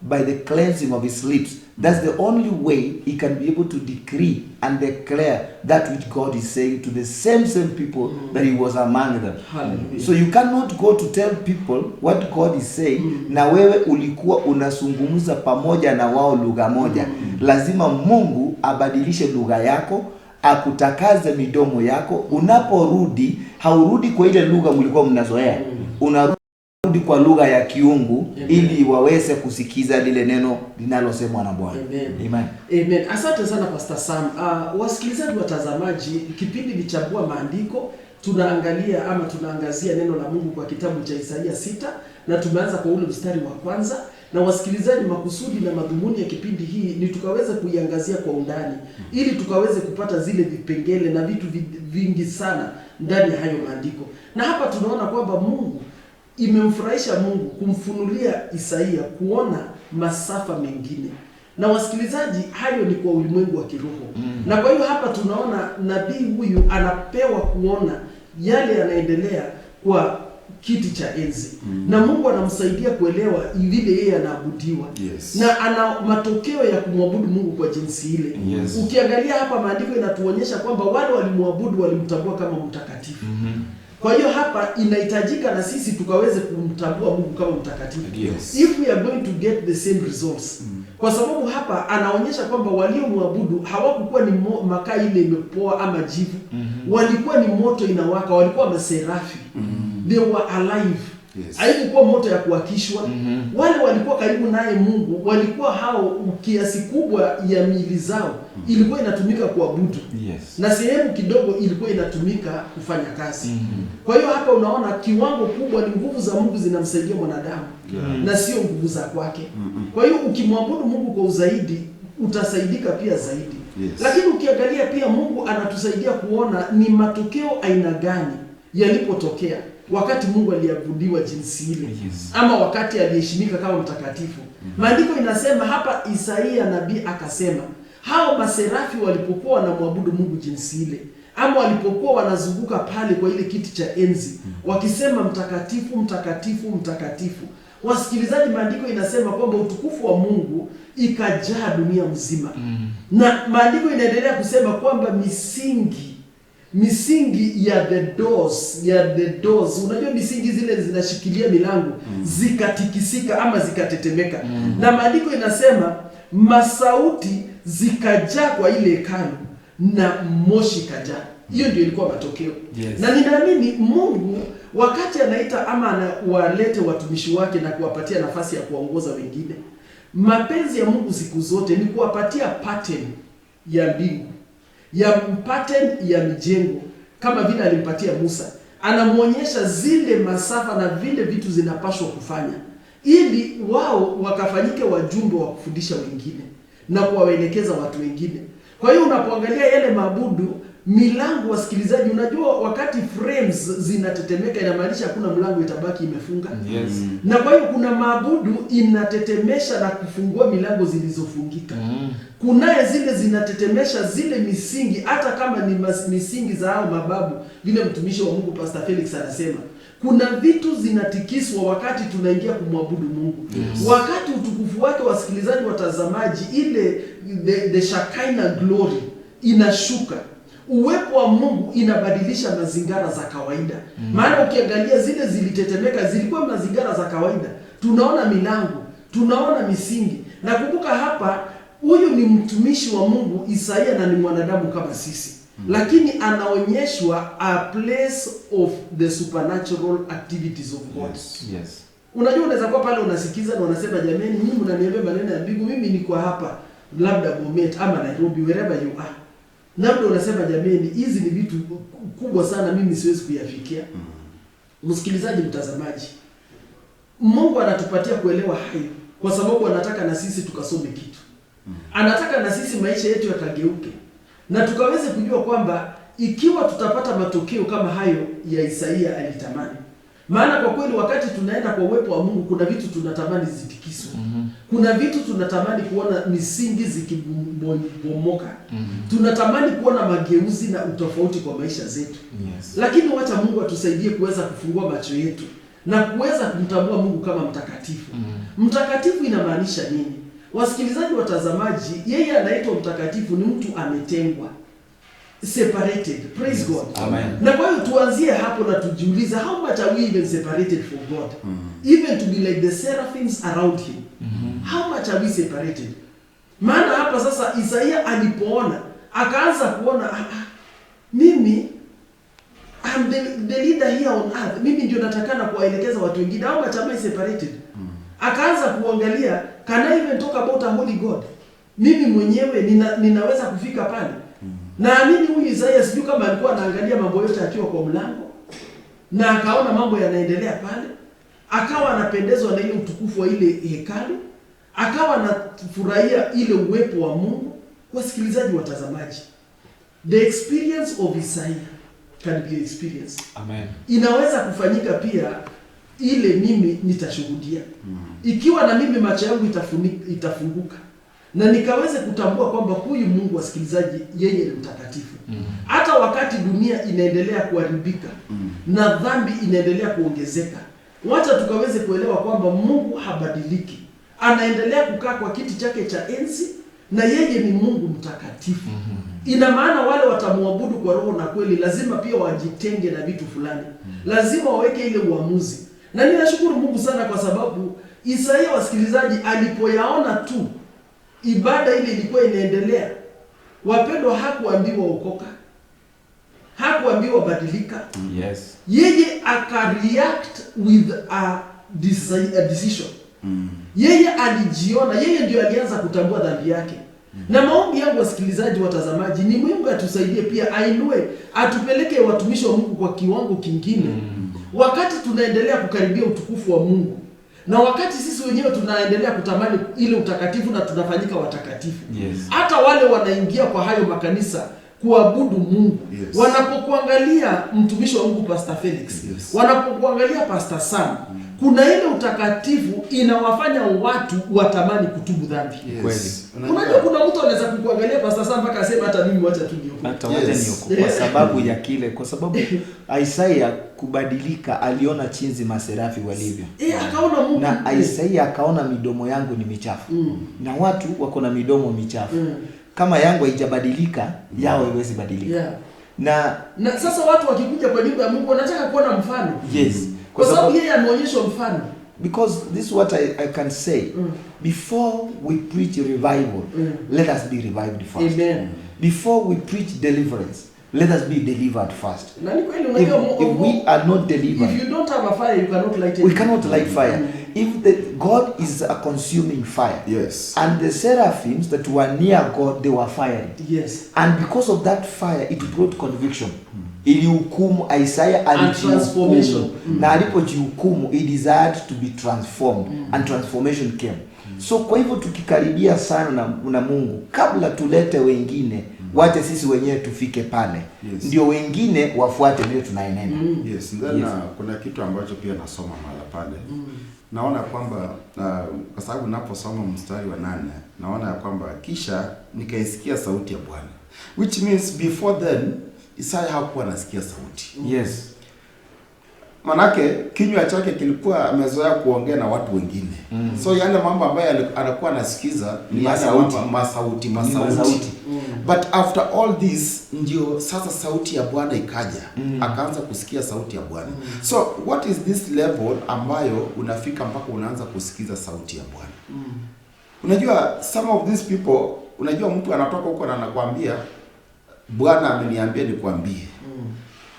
by the cleansing of his lips, that's the only way he can be able to decree and declare that which God is saying to the same people that he was among them. Hallelujah. So you cannot go to tell people what God is saying na wewe ulikuwa unazungumza pamoja na wao lugha moja. Lazima Mungu abadilishe lugha yako, akutakaze midomo yako. Unaporudi, haurudi kwa ile lugha mlikuwa mnazoea. Unarudi kwa lugha ya kiungu. Amen. Ili waweze kusikiza lile neno linalosemwa na Bwana. Amen. Amen. Asante sana Pastor Sam. Wasikilizaji watazamaji, kipindi ni Chambua Maandiko, tunaangazia neno la Mungu kwa kitabu cha Isaia 6 na tumeanza kwa ule mstari wa kwanza. Na wasikilizaji, makusudi na madhumuni ya kipindi hii ni tukaweze kuiangazia kwa undani ili tukaweze kupata zile vipengele na vitu vingi sana ndani ya hayo maandiko. Na hapa tunaona kwamba Mungu imemfurahisha Mungu kumfunulia Isaia kuona masafa mengine. Na wasikilizaji, hayo ni kwa ulimwengu wa kiroho. Na kwa hiyo hapa tunaona nabii huyu anapewa kuona yale yanaendelea kwa kiti cha enzi. Na Mungu anamsaidia kuelewa vile yeye anaabudiwa. Na ana matokeo ya kumwabudu Mungu kwa jinsi ile. Ukiangalia hapa maandiko inatuonyesha kwamba wale walimwabudu walimtambua kama mtakatifu. Kwa hiyo hapa inahitajika na sisi tukaweze kumtambua Mungu kama mtakatifu. If we are going to get the same results. Kwa sababu hapa anaonyesha kwamba waliomwabudu hawakukuwa ni makaa ile imepoa ama jivu. Walikuwa ni moto inawaka, walikuwa maserafi. They were alive. Haikuwa moto ya kuakishwa. Wale walikuwa karibu naye Mungu, walikuwa hao kiasi kubwa ya miili zao ilikuwa inatumika kuabudu. Na sehemu kidogo ilikuwa inatumika kufanya kazi. Kwa hiyo hapa unaona kiwango kubwa ni nguvu za Mungu zinamsaidia mwanadamu na sio nguvu za kwake. Kwa hiyo ukimwabudu Mungu kwa uzaidi utasaidika pia zaidi. Lakini ukiangalia pia Mungu anatusaidia kuona ni matokeo aina gani yalipotokea wakati Mungu aliabudiwa jinsi ile. Ama wakati aliheshimika kama mtakatifu. Maandiko inasema hapa, Isaia nabii akasema, hao maserafi walipokuwa wanamwabudu Mungu jinsi ile, ama walipokuwa wanazunguka pale kwa ile kiti cha enzi wakisema mtakatifu, mtakatifu, mtakatifu. Wasikilizaji, maandiko inasema kwamba utukufu wa Mungu ikajaa dunia mzima. Na maandiko inaendelea kusema kwamba misingi ya the doors, unajua misingi zile zinashikilia milango, zikatikisika ama zikatetemeka. Na maandiko inasema masauti zikajaa kwa ile hekalu na moshi kajaa. Hiyo ndio ilikuwa matokeo. Na ninaamini Mungu wakati anaita ama anawalete watumishi wake na kuwapatia nafasi ya kuongoza wengine, mapenzi ya Mungu siku zote ni kuwapatia pattern ya mbingu, ya pattern ya mijengo, kama vile alimpatia Musa. Anamuonyesha zile masafa na vile vitu zinapaswa kufanya ili wao wakafanyike wajumbe wa kufundisha wengine na kuwaelekeza watu wengine. Kwa hiyo unapoangalia yale maabudu, milango, wasikilizaji, unajua wakati frames zinatetemeka inamaanisha hakuna mlango itabaki imefunga. Yes. Na kwa hiyo kuna maabudu inatetemesha na kufungua milango zilizofungika. Kunaye zile zinatetemesha zile misingi, hata kama ni misingi za hao mababu, vile mtumishi wa Mungu Pastor Felix anasema. Kuna vitu zinatikiswa wakati tunaingia kumwabudu Mungu. Yes. Wakati utukufu wake, wasikilizaji, watazamaji, ile the Shekinah glory inashuka. Uwepo wa Mungu inabadilisha mazingara za kawaida. Maana ukiangalia zile zilitetemeka zilikuwa mazingara za kawaida. Tunaona milango, tunaona misingi. Na kumbuka hapa, huyu ni mtumishi wa Mungu Isaia na ni mwanadamu kama sisi. Lakini anaonyeshwa a place of the supernatural activities of God. Yes. Unajua unaweza kuwa pale unasikiza na unasema, jamani, nyinyi mnaniambia maneno ya mbingu, mimi niko hapa labda Bomet ama Nairobi, wherever you are. Labda unasema, jamani, hizi ni vitu kubwa sana, mimi siwezi kuyafikia. Msikilizaji, mtazamaji, Mungu anatupatia kuelewa hayo kwa sababu anataka na sisi tukasome kitu. Anataka na sisi maisha yetu yakageuke na tukaweze kujua kwamba ikiwa tutapata matokeo kama hayo ya Isaia alitamani. Maana kwa kweli wakati tunaenda kwa uwepo wa Mungu, kuna vitu tunatamani zitikiswe. Kuna vitu tunatamani kuona misingi zikibomoka. Tunatamani kuona mageuzi na utofauti kwa maisha zetu. Yes. Lakini wacha Mungu atusaidie kuweza kufungua macho yetu na kuweza kumtambua Mungu kama mtakatifu. Mtakatifu inamaanisha nini? Wasikilizaji, watazamaji, yeye anaitwa mtakatifu, ni mtu ametengwa, separated. Praise God. Amen. Na kwa hiyo tuanzie hapo na tujiulize, how much are we even separated from God? Even to be like the seraphims around him. How much are we separated? Maana hapa sasa Isaia alipoona, akaanza kuona, mimi I'm the leader here on earth. Mimi ndio natakana kuwaelekeza watu wengine. How much am I separated? Akaanza kuangalia, can I even talk about a holy God? Mimi mwenyewe ninaweza kufika pale. Na mimi huyu Isaia sijui kama alikuwa anaangalia mambo yote akiwa kwa mlango, na akaona mambo yanaendelea pale, akawa anapendezwa na ile utukufu wa ile hekalu, akawa anafurahia ile uwepo wa Mungu. Wasikilizaji, watazamaji, the experience of Isaia can be experienced. Amen. Inaweza kufanyika pia ile mimi nitashuhudia. Ikiwa na mimi macho yangu itafunguka na nikaweze kutambua kwamba huyu Mungu, wasikilizaji, yeye ni mtakatifu. Hata wakati dunia inaendelea kuharibika na dhambi inaendelea kuongezeka, wacha tukaweze kuelewa kwamba Mungu habadiliki. Anaendelea kukaa kwa kiti chake cha enzi na yeye ni Mungu mtakatifu. Ina maana wale watamwabudu kwa roho na kweli lazima pia wajitenge na vitu fulani. Lazima waweke ile uamuzi. Na ninashukuru Mungu sana kwa sababu Isaia, wasikilizaji, alipoyaona tu ibada ile ilikuwa inaendelea, wapendwa, hakuambiwa okoka, hakuambiwa badilika. Yes. Yeye akareact with a decision. Yeye alijiona, yeye ndio alianza kutambua dhambi yake. Na maombi yangu, wasikilizaji, watazamaji, ni Mungu atusaidie pia, ainue, atupeleke watumishi wa Mungu kwa kiwango kingine. Wakati tunaendelea kukaribia utukufu wa Mungu, na wakati sisi wenyewe tunaendelea kutamani ile utakatifu na tunafanyika watakatifu. Yes. Hata wale wanaingia kwa hayo makanisa kuabudu Mungu. Yes. Wanapokuangalia mtumishi wa Mungu Pastor Felix, Yes. wanapokuangalia Pastor Sam, kuna ile utakatifu inawafanya watu watamani kutubu dhambi. Yes. Unajua kuna mtu anaweza kukuangalia Pastor Sam mpaka aseme hata mimi wacha tu niokoke. Hata wacha niokoke kwa sababu ya kile, kwa sababu Isaia kubadilika, aliona chinzi maserafi walivyo. Akaona Mungu. Na Isaia akaona midomo yangu ni michafu. Na watu wako na midomo michafu. Kama yangu haijabadilika, yao haiwezi badilika. Na sasa watu wakikuja kwa nyumba ya Mungu wanataka kuona mfano. Yes. Kwa sababu yeye ameonyeshwa mfano. Because this is what I can say. Before we preach revival, let us be revived first. Amen. Before we preach deliverance, let us be delivered first. Na ni kweli, unajua If we are not delivered, if you don't have a fire, you cannot light it. we cannot light fire. If God is a consuming fire. Yes. And the seraphims that were near God, they were fiery. Yes. And because of that fire, it brought conviction. ilihukumu. Isaiah transformation. na alipojihukumu he desired to be transformed and transformation came. So kwa hivyo tukikaribia sana na Mungu, kabla tulete wengine, wacha sisi wenyewe tufike pale. Ndio wengine wafuate vile tunaenenda. Yes, then kuna kitu ambacho pia nasoma mara pale. Naona kwamba kwa sababu naposoma mstari wa 8, naona kwamba kisha nikaisikia sauti ya Bwana. Which means before then Isaya hakuwa anasikia sauti. Yes. Manake kinywa chake kilikuwa amezoea kuongea na watu wengine. So yale mambo ambayo anakuwa anasikiza ni masauti. But after all this ndio sasa sauti ya Bwana ikaja. Akaanza kusikia sauti ya Bwana. So what is this level ambayo unafika mpaka unaanza kusikiza sauti ya Bwana? Unajua some of these people, unajua mtu anatoka huko na anakuambia Bwana ameniambia nikwambie.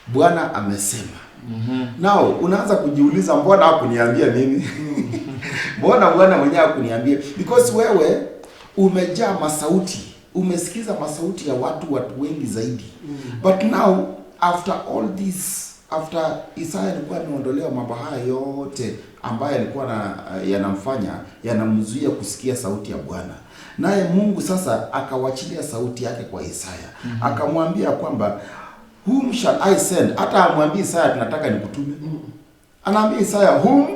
Bwana amesema. Now unaanza kujiuliza mbona hakuniambia mimi? Mbona Bwana mwenyewe hakuniambia? Because wewe umejaa masauti, umesikiza masauti ya watu wengi zaidi. But now after all this, after Isaya alikuwa ameondolewa mambo haya yote ambayo alikuwa yanamfanya yanamzuia kusikia sauti ya Bwana, naye Mungu sasa akawachilia sauti yake kwa Isaya. Akamwambia kwamba whom shall I send? Hata amwambia Isaya tunataka nikutume. Anaambia Isaya whom?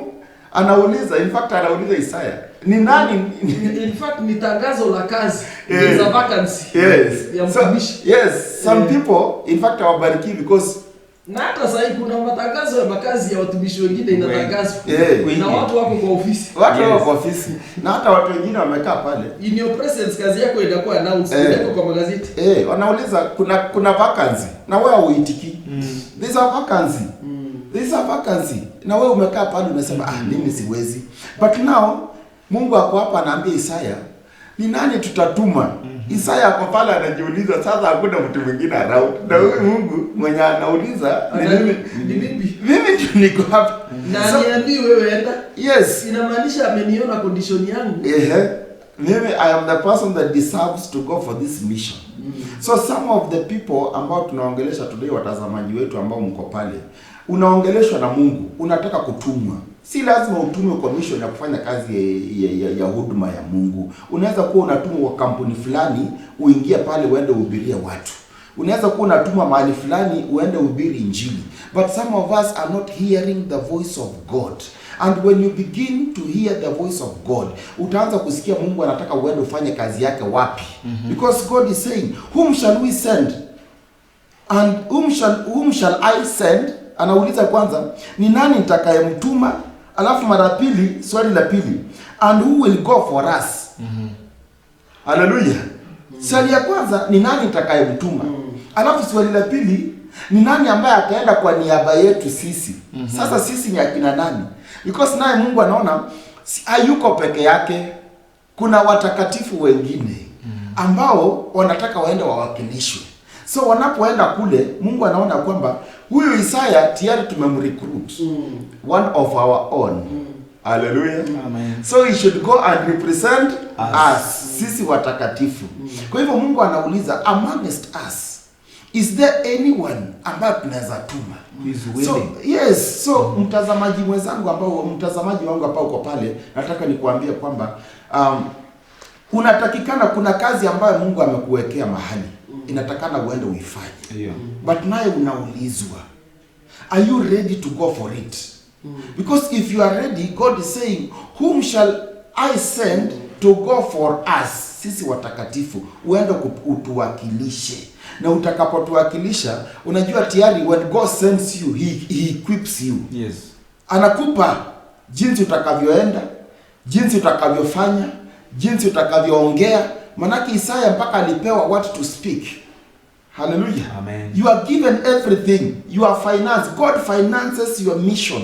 Anauliza, in fact anauliza Isaya ni nani? In fact ni tangazo la kazi. There is a vacancy. Yes. Ya mtumishi. Yes, some people in fact hawabariki because na hata sasa kuna matangazo ya makazi ya watumishi wengine inatangazwa. Na watu wako kwa ofisi. Watu wako kwa ofisi. Na hata watu wengine wamekaa pale. In your presence kazi yako inakuwa announced kwa magazeti. Wanauliza kuna vacancy na wewe uitiki. There's a vacancy. There's a vacancy. Na wewe umekaa pale unasema mimi siwezi. But now Mungu ako hapa anaambia Isaya, ni nani tutatuma? Isaya ako pale anajiuliza, sasa hakuna mtu mwingine around. Na huyu Mungu mwenye anauliza mimi tu niko hapa. Na niambii wewe enda. Yes. Inamaanisha ameniona condition yangu. Mimi I am the person that deserves to go for this mission. So some of the people ambao tunaongelesha today, watazamaji wetu ambao mko pale, unaongeleshwa na Mungu, unataka kutumwa. Si lazima utume kwa mission ya kufanya kazi ya huduma ya Mungu. Unaweza kuwa unatumwa kwa kampuni fulani, uingie pale uende uhubirie watu. Unaweza kuwa unatumwa mahali fulani uende uhubiri injili. But some of us are not hearing the voice of God. And when you begin to hear the voice of God, utaanza kusikia Mungu anataka uende ufanye kazi yake wapi. Because God is saying, whom shall we send? And whom shall I send? Anauliza kwanza, ni nani nitakayemtuma? Alafu mara pili, swali la pili, and who will go for us? Hallelujah. Swali ya kwanza, ni nani nitakayemtuma? Alafu swali la pili, ni nani ambaye ataenda kwa niaba yetu sisi? Sasa sisi ni akina nani? Because naye Mungu anaona hayuko peke yake, kuna watakatifu wengine ambao wanataka waende wawakilishwe. So wanapoenda kule, Mungu anaona kwamba huyu Isaya tayari tumemrecruit one of our own. Hallelujah. Amen. So he should go and represent us. Sisi watakatifu. Kwa hivyo Mungu anauliza, amongst us, is there anyone ambaye tunaweza tuma? So, yes. So mtazamaji mwenzangu mtazamaji wangu ambao uko pale, nataka nikuambie kwamba unatakikana, kuna kazi ambayo Mungu amekuwekea mahali. Inatakana uende uifanye. But naye unaulizwa, are you ready to go for it? Because if you are ready, God is saying, whom shall I send to go for us? Sisi watakatifu, uende utuwakilishe. Na utakapotuwakilisha, unajua tayari when God sends you, he equips you. Yes. Anakupa jinsi utakavyoenda, jinsi utakavyofanya, jinsi utakavyoongea. Manake Isaya mpaka alipewa what to speak. Hallelujah. Amen. You are given everything. You are financed. God finances your mission.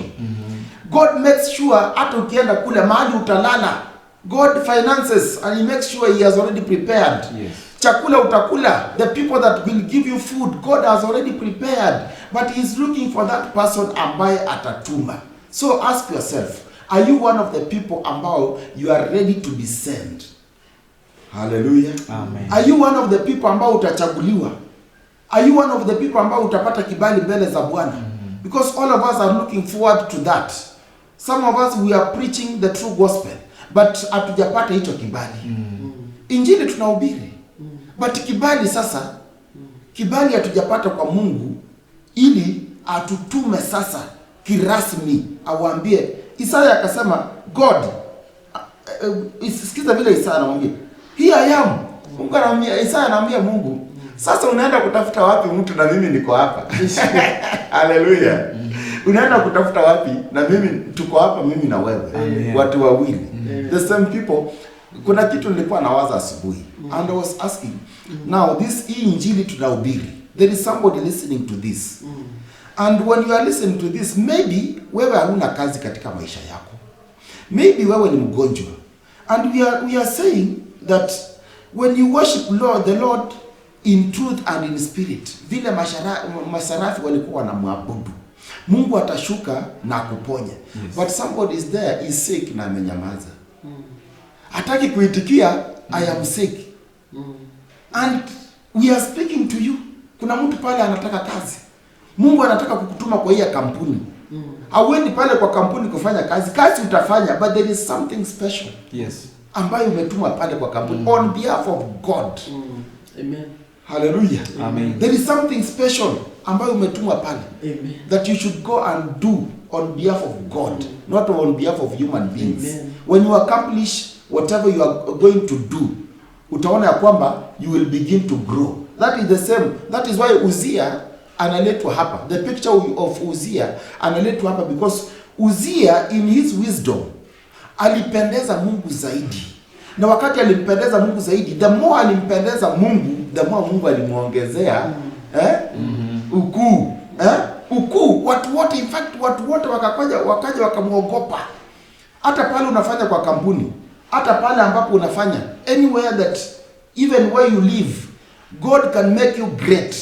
God makes sure hata ukienda kule mahali utalala, God finances and he makes sure he has already prepared. Yes. Chakula utakula, the people that will give you food, God has already prepared. But he is looking for that person ambaye atatuma. So ask yourself, are you one of the people ambao you are ready to be sent? Hallelujah. Amen. Are you one of the people ambao utachaguliwa? Are you one of the people ambao utapata kibali mbele za Bwana? Because all of us are looking forward to that. Some of us we are preaching the true gospel, but hatujapata hicho kibali. Injili tunahubiri. But kibali sasa, kibali hatujapata kwa Mungu ili atutume sasa kirasmi awaambie. Isaya akasema God, sikiza vile Isaya anamwambia, here I am. Mungu anamwambia, Isaya anamwambia Mungu, sasa unaenda kutafuta wapi mtu na mimi niko hapa? Hallelujah. Unaenda kutafuta wapi na mimi tuko hapa, mimi na wewe. Watu wawili. The same people. Kuna kitu nilikuwa nawaza asubuhi. And I was asking, now this injili tunahubiri, there is somebody listening to this. And when you are listening to this, maybe wewe huna kazi katika maisha yako. Maybe wewe ni mgonjwa. And we are saying that when you worship the Lord in truth and in spirit, vile masarafi walikuwa wanamwabudu, Mungu atashuka na kuponya. Yes. But somebody is there, is sick na amenyamaza. Hataki kuitikia, I am sick. And we are speaking to you. Kuna mtu pale anataka kazi. Mungu anataka kukutuma kwa hiyo kampuni. Hauendi pale kwa kampuni kufanya kazi. Kazi utafanya, but there is something special. Yes. Ambayo umetuma pale kwa kampuni on behalf of God. Amen. Hallelujah. Amen. There is something special ambayo umetumwa pale. Amen. That you should go and do on behalf of God, not on behalf of human beings. Amen. When you accomplish whatever you are going to do, utaona ya kwamba you will begin to grow. That is the same. That is why Uzziah analetwa hapa. The picture of Uzziah analetwa hapa because Uzziah in his wisdom alipendeza Mungu zaidi. Na wakati alimpendeza Mungu zaidi, the more alimpendeza Mungu, the more Mungu alimuongezea ukuu. Ukuu. Watu wote, in fact watu wote wakaja wakamuogopa. Hata pale unafanya kwa kampuni, hata pale ambapo unafanya, anywhere that, even where you live, God can make you great.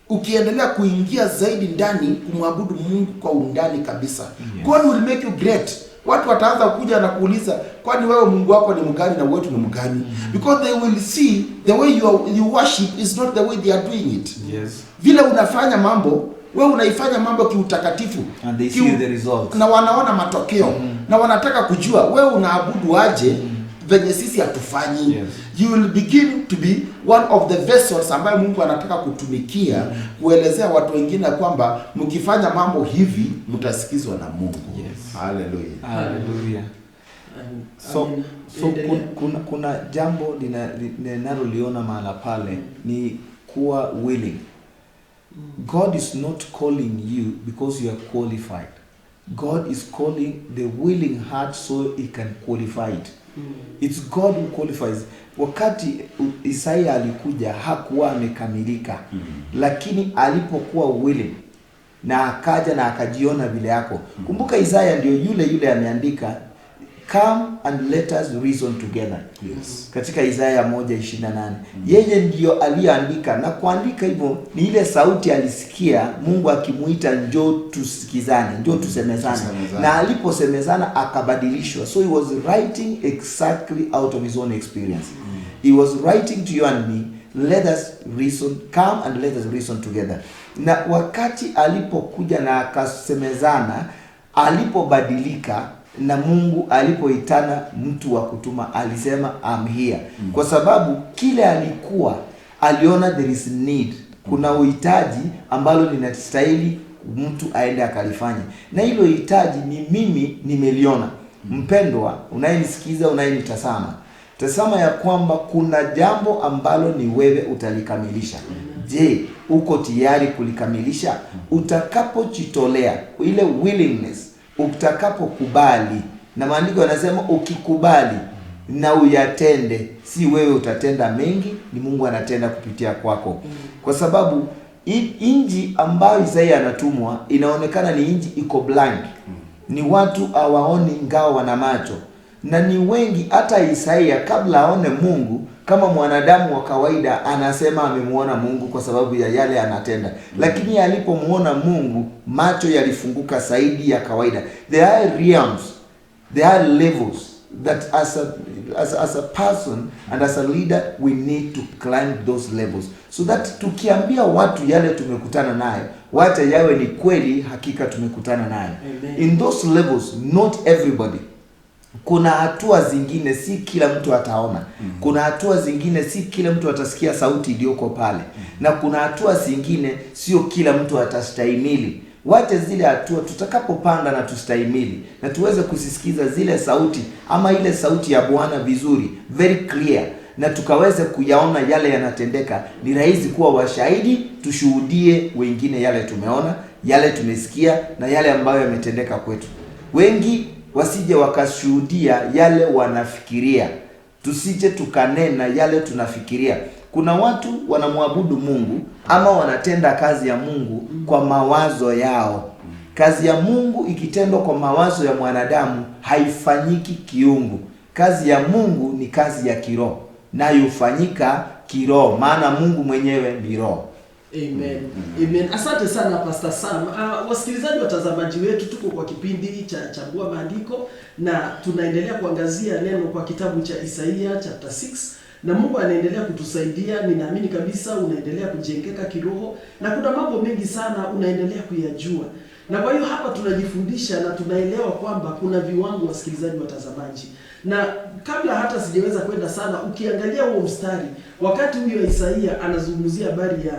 Ukiendelea kuingia zaidi ndani kumwabudu Mungu kwa undani kabisa. Yes. God will make you great. Watu wataanza kuja na kuuliza, kwani wewe Mungu wako ni mgani na wetu ni mgani? Because they will see the way you worship is not the way they are doing it. Yes. Vile unafanya mambo, wewe unaifanya mambo kiutakatifu. And they see the results. Na wanaona matokeo. Na wanataka kujua wewe unaabudu aje venye sisi hatufanyi. Yes. You will begin to be one of the vessels ambayo Mungu anataka kutumikia, kuelezea watu wengine kwamba mkifanya mambo hivi mtasikizwa na Mungu. Yes. Hallelujah. Hallelujah. So kuna jambo ninaloliona mahala pale ni kuwa willing. God is not calling you because you are qualified. God is calling the willing heart so he can qualify it. It's God who qualifies. Wakati Isaiah alikuja hakuwa amekamilika. Lakini alipokuwa willing na akaja na akajiona vile yako. Kumbuka Isaiah ndio yule ameandika come and let us reason together. Yes. Katika Isaiah 1:28. Yeye ndio aliandika, na kuandika hivyo ni ile sauti alisikia Mungu akimuita njoo tusikizane, njoo tusemezane. Na aliposemezana akabadilishwa. So he was writing exactly out of his own experience. He was writing to you and me, let us reason, come and let us reason together. Na wakati alipokuja na akasemezana, alipobadilika na Mungu alipoitana mtu wa kutuma, alisema I'm here. Kwa sababu kile aliona there is need. Kuna uhitaji ambalo linastahili mtu aende akalifanye. Na hilo uhitaji ni mimi nimeliona. Mpendwa, unayenisikiza, unayenitazama, tazama ya kwamba kuna jambo ambalo ni wewe utalikamilisha. Je, uko tayari kulikamilisha? Utakapojitolea, ile willingness, utakapokubali. Na maandiko yanasema ukikubali na uyatende, si wewe utatenda mengi, ni Mungu anatenda kupitia kwako. Kwa sababu inji ambayo Isaiah anatumwa inaonekana ni inji iko blind. Ni watu hawaoni ngao wana macho. Na ni wengi, hata Isaiah kabla aone Mungu kama mwanadamu wa kawaida anasema amemuona Mungu kwa sababu ya yale anatenda. Lakini alipomuona Mungu macho yalifunguka zaidi ya kawaida. There are realms, there are levels that as a person and as a leader we need to climb those levels, so that tukiambia watu yale tumekutana nayo, wacha yawe ni kweli, hakika tumekutana nayo. In those levels, not everybody. Kuna hatua zingine si kila mtu ataona. Kuna hatua zingine si kila mtu atasikia sauti iliyoko pale. Na kuna hatua zingine sio kila mtu atastahimili. Wacha zile hatua tutakapopanda na tustahimili na tuweze kusisikiza zile sauti ama ile sauti ya Bwana vizuri, very clear, na tukaweze kuyaona yale yanatendeka, ni rahisi kuwa washahidi, tushuhudie wengine yale tumeona, yale tumesikia na yale ambayo yametendeka kwetu. Wengi wasije wakashuhudia yale wanafikiria, tusije tukanena yale tunafikiria. Kuna watu wanamwabudu Mungu ama wanatenda kazi ya Mungu kwa mawazo yao. Kazi ya Mungu ikitendwa kwa mawazo ya mwanadamu haifanyiki kiungu. Kazi ya Mungu ni kazi ya kiroho, na yufanyika kiroho, maana Mungu mwenyewe ni roho. Amen. Amen. Asante sana Pastor Sam. Wasikilizaji, watazamaji wetu, tuko kwa kipindi cha Chambua Maandiko na tunaendelea kuangazia neno kwa kitabu cha Isaia chapter 6. Na Mungu anaendelea kutusaidia. Ninaamini kabisa unaendelea kujengeka kiroho na kuna mambo mengi sana unaendelea kuyajua. Na kwa hiyo hapa tunajifundisha na tunaelewa kwamba kuna viwango, wasikilizaji, watazamaji. Na kabla hata sijaweza kwenda sana, ukiangalia huo mstari, wakati huyo Isaia anazungumzia habari ya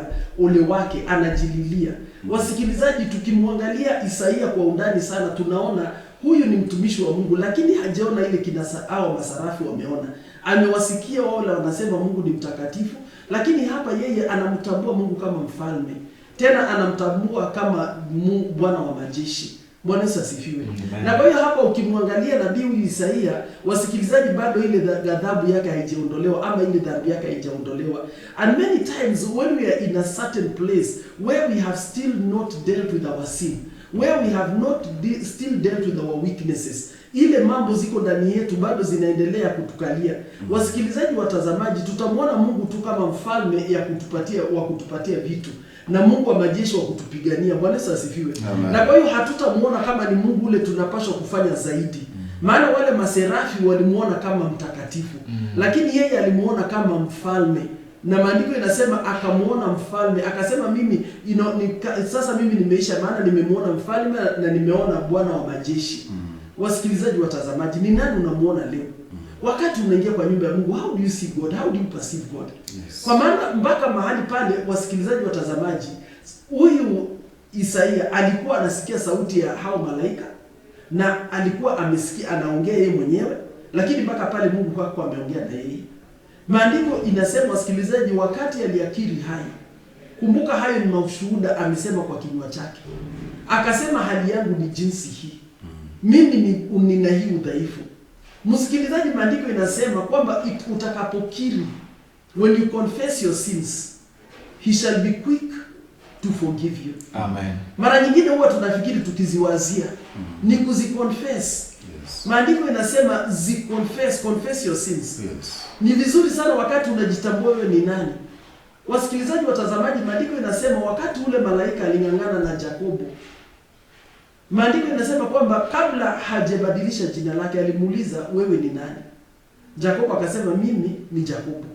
ole wake, anajililia. Wasikilizaji, tukimwangalia Isaia kwa undani sana, tunaona huyu ni mtumishi wa Mungu, lakini hajaona ile kinasa au masarafu wameona. Amewasikia wale wanasema Mungu ni mtakatifu, lakini hapa yeye anamtambua Mungu kama mfalme. Tena anamtambua kama Bwana wa majeshi. Bwana Yesu asifiwe. Na kwa hiyo hapa ukimwangalia nabii huyu Isaia, wasikilizaji, bado ile ghadhabu yake haijaondolewa ama ile dhambi yake haijaondolewa. And many times when we are in a certain place where we have still not dealt with our sin, where we have not still dealt with our weaknesses, ile mambo ziko ndani yetu bado zinaendelea kutukalia. Wasikilizaji, watazamaji, tutamwona Mungu tu kama mfalme wa kutupatia vitu, na Mungu wa majeshi wa kutupigania. Bwana Yesu asifiwe. Na kwa hiyo hatutamuona kama ni Mungu ule tunapaswa kufanya zaidi. Maana wale maserafi walimuona kama mtakatifu, lakini yeye alimuona kama mfalme. Na maandiko inasema akamuona mfalme, akasema mimi sasa mimi nimeisha, maana nimemuona mfalme na nimeona Bwana wa majeshi. Wasikilizaji, watazamaji, ni nani unamuona leo? Wakati unaingia kwa nyumba ya Mungu, how do you see God? How do you perceive God? Yes. Kwa maana mpaka mahali pale, wasikilizaji, watazamaji, huyu Isaia alikuwa anasikia sauti ya hao malaika na alikuwa amesikia anaongea yeye mwenyewe, lakini mpaka pale Mungu hakuwa ameongea na yeye. Maandiko inasema, wasikilizaji, wakati aliakiri hai, kumbuka hayo ni maushuhuda amesema kwa kinywa chake. Akasema hali yangu ni jinsi hii. Mimi nina hii udhaifu. Msikilizaji, maandiko inasema kwamba utakapokiri, when you confess your sins, he shall be quick to forgive you. Amen. Mara nyingine huwa tunafikiri tukiziwazia ni kuziconfess. Yes. Maandiko inasema confess your sins. Yes. Ni vizuri sana wakati unajitambua wewe ni nani. Wasikilizaji, watazamaji, maandiko inasema wakati ule malaika aling'ang'ana na Yakobo, maandiko inasema kwamba kabla hajabadilisha jina lake alimuuliza, wewe ni nani? Yakobo akasema, mimi ni Yakobo.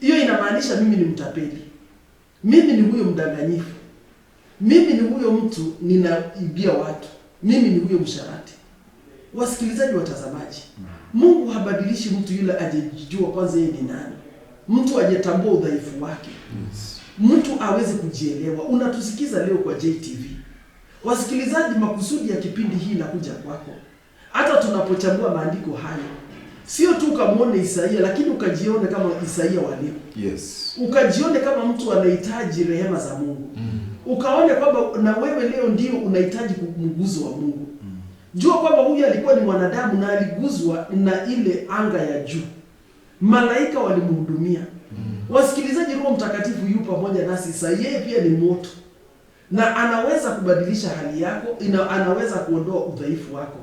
Hiyo inamaanisha mimi ni mtapeli. Mimi ni huyo mdanganyifu. Mimi ni huyo mtu ninaibia watu. Mimi ni huyo msharati. Wasikilizaji, watazamaji, Mungu habadilishi mtu yule ajejijua kwanza yeye ni nani. Mtu ajetambua udhaifu wake. Yes. Mtu aweze kujielewa. Unatusikiza leo kwa JTV. Wasikilizaji, makusudi ya kipindi hii inakuja kwako. Hata tunapochambua maandiko haya, sio tu ukamuone Isaia, lakini ukajione kama Isaia wa leo. Yes. Ukajione kama mtu anahitaji rehema za Mungu. Ukaone kwamba na wewe leo ndio unahitaji mguzo wa Mungu. Jua kwamba huyu alikuwa ni mwanadamu na aliguzwa na ile anga ya juu. Malaika walimhudumia. Wasikilizaji, Roho Mtakatifu yupo pamoja nasi. Sasa yeye pia ni moto, na anaweza kubadilisha hali yako, anaweza kuondoa udhaifu wako.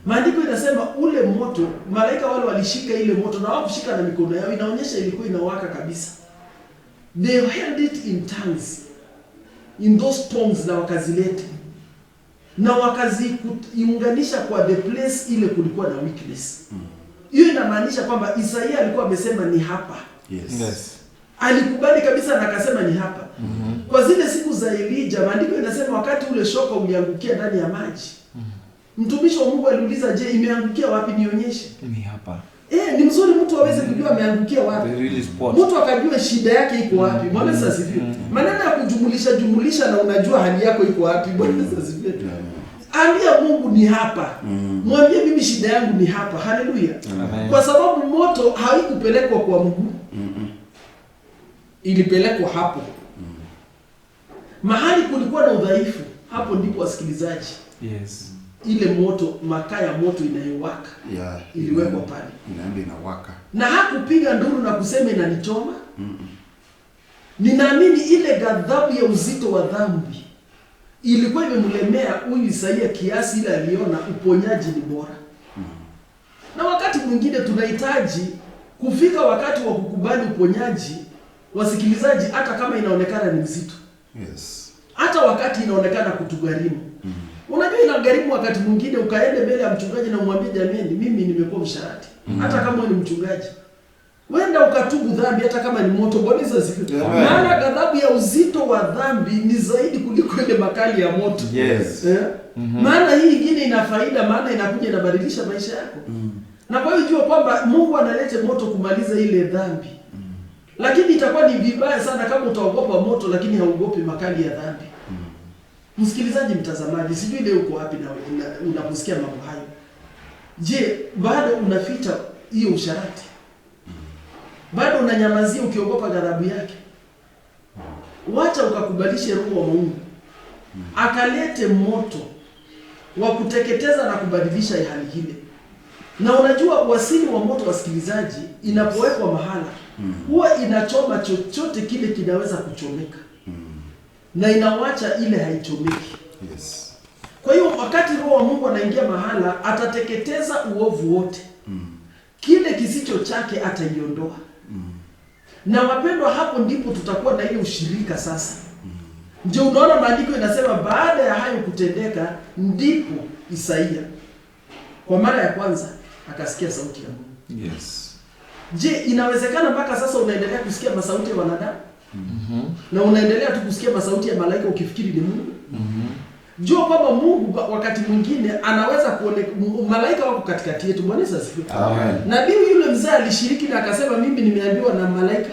Maandiko inasema ule moto, malaika wale walishika ile moto na wakushika na mikono yao, inaonyesha ilikuwa inawaka kabisa. They held it in tongues, in those tongues, na wakazilete. na wakaziunganisha kwa the place ile kulikuwa na weakness. Hiyo inamaanisha kwamba Isaia alikuwa amesema ni hapa. Yes. Alikubali kabisa na akasema ni hapa. Kwa zile siku za Elijah, maandiko inasema wakati ule shoka uliangukia ndani ya maji. Mtumishi wa Mungu aliuliza, je, imeangukia wapi nionyeshe? Ni hapa. Ni mzuri mtu aweze kujua ameangukia wapi. Mtu akajua shida yake iko wapi. Bwana Yesu asifiwe. Maneno ya kujumulisha na unajua hali yako iko wapi. Bwana Yesu asifiwe. Ambia Mungu ni hapa. Mwambie mimi shida yangu ni hapa. Haleluya. Kwa sababu moto haikupelekwa kwa mguu. Ilipelekwa hapo. Mahali kulikuwa na udhaifu, hapo ndipo wasikilizaji. Yes. Ile moto, makaa ya moto inayowaka. Iliwekwa pale. Inaenda inawaka. Na hakupiga nduru na kusema inanichoma. Ninaamini ile ghadhabu ya uzito wa dhambi ilikuwa imemlemea huyu Isaia kiasi ile aliona uponyaji ni bora. Na wakati mwingine tunahitaji kufika wakati wa kukubali uponyaji, wasikilizaji, hata kama inaonekana ni mzito. Yes. Hata wakati inaonekana kutugharimu. Unajua inagharimu wakati mwingine ukaende mbele ya mchungaji na umwambie, jamani, mimi nimekuwa msharati. Hata kama wewe ni mchungaji, wenda ukatubu dhambi hata kama ni moto. Bwana Yesu asifiwe. Maana ghadhabu ya uzito wa dhambi ni zaidi kuliko ile makali ya moto. Yes. Maana hii ingine ina faida, maana inakuja inabadilisha maisha yako. Na kwa hiyo jua kwamba Mungu analete moto kumaliza ile dhambi. Lakini itakuwa ni vibaya sana kama utaogopa moto lakini hauogopi makali ya dhambi. Msikilizaji, mtazamaji, sijui leo uko wapi na unaposikia mambo hayo. Je, bado unaficha hiyo usharati? Bado unanyamazia ukiogopa ghadhabu yake? Wacha ukakubalishe Roho wa Mungu akalete moto wa kuteketeza na kubadilisha hali ile. Na unajua wasili wa moto, wasikilizaji, inapowekwa mahala huwa inachoma chochote kile kinaweza kuchomeka. Na inawacha ile haichomeki. Yes. Kwa hiyo wakati Roho wa Mungu anaingia mahala, atateketeza uovu wote. Kile kisicho chake ataiondoa. Na wapendwa, hapo ndipo tutakuwa na ile ushirika sasa. Ndio unaona maandiko inasema baada ya hayo kutendeka ndipo Isaia kwa mara ya kwanza akasikia sauti ya Mungu. Yes. Je, inawezekana mpaka sasa unaendelea kusikia masauti ya wanadamu? Na unaendelea tu kusikia masauti ya malaika ukifikiri ni Mungu? Jua kwamba Mungu wakati mwingine anaweza kuonekana, malaika wako katikati yetu. Bwana Yesu asifiwe. Amen. Nabii yule mzee alishiriki na akasema mimi nimeambiwa na malaika.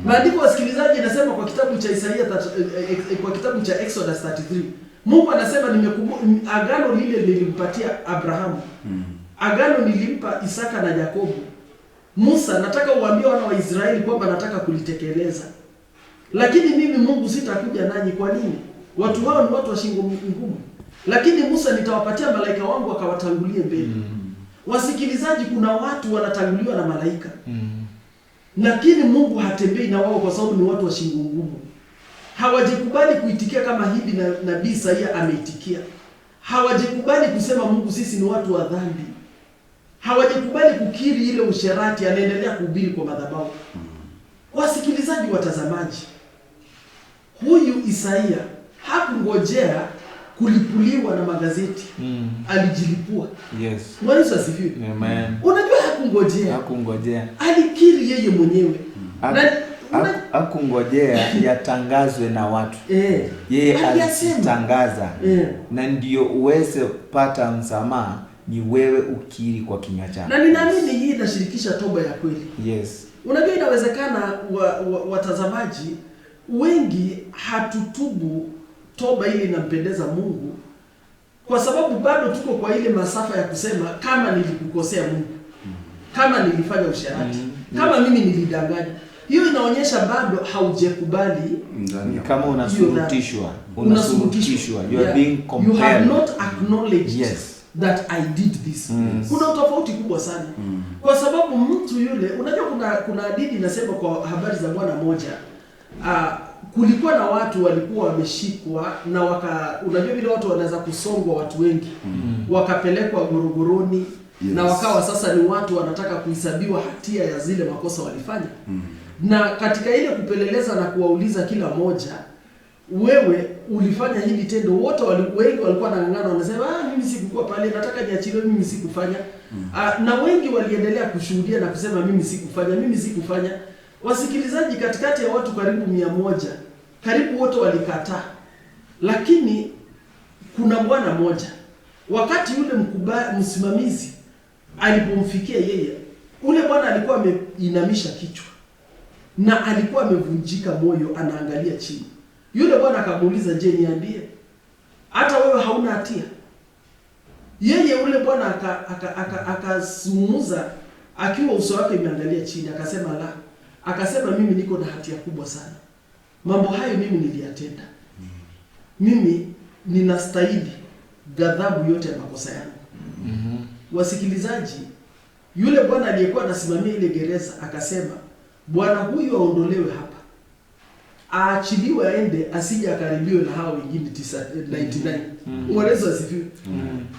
Maandiko, wasikilizaji, inasema kwa kitabu cha Isaia kwa kitabu cha Exodus 33. Mungu anasema agano lile nilimpatia Abrahamu. Agano nilimpa Isaka na Yakobo. Musa, nataka uambie wana wa Israeli kwamba nataka kulitekeleza. Lakini mimi Mungu sitakuja nanyi. Kwa nini? Watu hao ni watu wa shingo ngumu. Lakini Musa, nitawapatia malaika wangu akawatangulie mbele. Wasikilizaji, kuna watu wanatanguliwa na malaika. Lakini Mungu hatembei na wao kwa sababu ni watu wa shingo ngumu. Hawajikubali kuitikia kama hivi na nabii Isaia ameitikia. Hawajikubali kusema Mungu, sisi ni watu wa dhambi. Hawajikubali kukiri ile usherati, anaendelea kuhubiri kwa madhabahu. Wasikilizaji, watazamaji, huyu Isaia hakungojea kulipuliwa na magazeti. Alijilipua. Yes. Bwana Yesu asifiwe. Amen. Unajua hakungojea. Alikiri yeye mwenyewe. Hakungojea yatangazwe na watu. Yeye alitangaza. Na ndio uweze kupata msamaha ni wewe ukiri kwa kinywa chako. Na ninaamini hii inashirikisha toba ya kweli. Yes. Unajua inawezekana watazamaji wengi hatutubu toba ili inampendeza Mungu kwa sababu bado tuko kwa ile masafa ya kusema kama nilikukosea Mungu, kama nilifanya usherati, kama mimi nilidanganya. Hiyo inaonyesha bado haujakubali. Ni kama unasurutishwa. You are being compelled. You have not acknowledged that I did this. Kuna utofauti kubwa sana. Kwa sababu mtu yule, unajua kuna hadithi inasema kwa habari za bwana moja, kulikuwa na watu walikuwa wameshikwa na unajua vile watu wanaweza kusongwa watu wengi. Wakapelekwa gorogoroni. Na wakawa sasa ni watu wanataka kuhesabiwa hatia ya zile makosa walifanya. Na katika ile kupeleleza na kuwauliza kila moja, wewe ulifanya hili tendo, wote wengi walikuwa wanang'ang'ana, wanasema mimi sikukuwa pale, nataka niachiliwe, mimi sikufanya. Na wengi waliendelea kushuhudia na kusema mimi sikufanya. Wasikilizaji, katikati ya watu karibu 100, karibu wote walikataa. Lakini kuna bwana mmoja, wakati yule msimamizi alipomfikia yeye, ule bwana alikuwa ameinamisha kichwa na alikuwa amevunjika moyo, anaangalia chini. Yule bwana akamuuliza, je, niambie, hata wewe hauna hatia? Yeye ule bwana akazungumza akiwa uso wake imeangalia chini, akasema la. Akasema, mimi niko na hatia kubwa sana. Mambo hayo mimi niliyatenda. Mimi ninastahili ghadhabu yote ya makosa yangu. Wasikilizaji, yule bwana aliyekuwa anasimamia ile gereza akasema, bwana huyu aondolewe hapa, aachiliwe aende, asije akaribiwe na hao wengine 99. Uwezo asifiwe.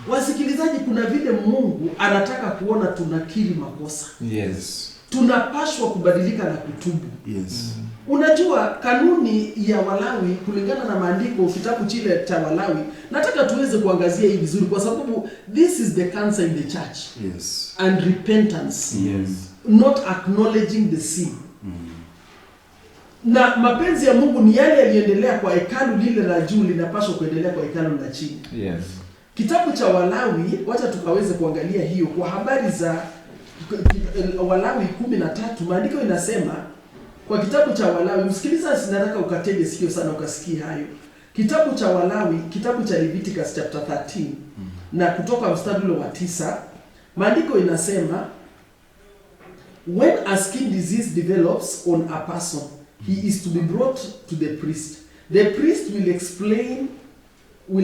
Wasikilizaji, kuna vile Mungu anataka kuona tunakiri makosa. Yes. Tunapaswa kubadilika na kutubu. Yes. Unajua kanuni ya Walawi kulingana na maandiko, kitabu chile cha Walawi, nataka tuweze kuangazia hii vizuri kwa sababu this is the cancer in the church. Yes. And repentance. Yes. Not acknowledging the sin. Na mapenzi ya Mungu ni yale yaliendelea kwa hekalu lile la juu, linapaswa kuendelea kwa hekalu la chini. Yes. Kitabu cha Walawi, wacha tukaweze kuangalia hiyo kwa habari za Walawi 13. Maandiko inasema kwa kitabu cha Walawi, msikiliza, sinataka ukatege sikio sana ukasikia hayo. Kitabu cha Walawi, kitabu cha Leviticus chapter 13 na kutoka mstari wa 9, maandiko inasema, when a skin disease develops on a person, he is to be brought to the priest. The priest will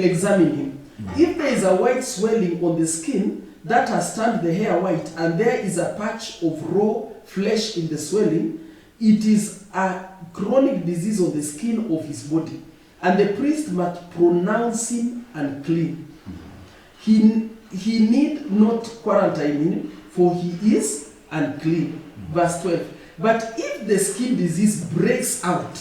examine him. If there is a white swelling on the skin that has turned the hair white, and there is a patch of raw flesh in the swelling, it is a chronic disease on the skin of his body, and the priest must pronounce him unclean. He need not quarantine him, for he is unclean. Verse 12. But if the skin disease breaks out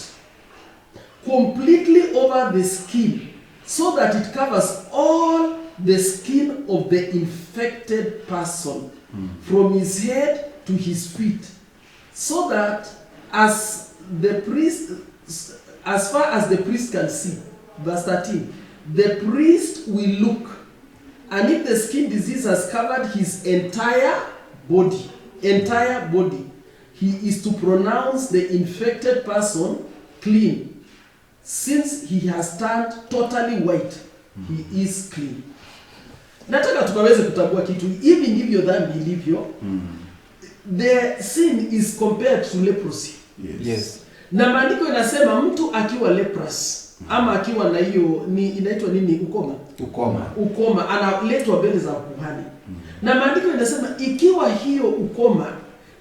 completely over the skin, so that it covers all the skin of the infected person, from his head to his feet, so that as far as the priest can see, verse 13, the priest will look, and if the skin disease has covered his entire body, he is to pronounce the infected person clean. Since he has turned totally white, he is clean. Nataka tukaweze kutambua kitu, hivi ndivyo dhambi ilivyo. The sin is compared to leprosy. Yes. Na maandiko inasema mtu akiwa leprous ama akiwa na hiyo inaitwa nini, ukoma analetwa mbele za kuhani. Na maandiko inasema ikiwa hiyo ukoma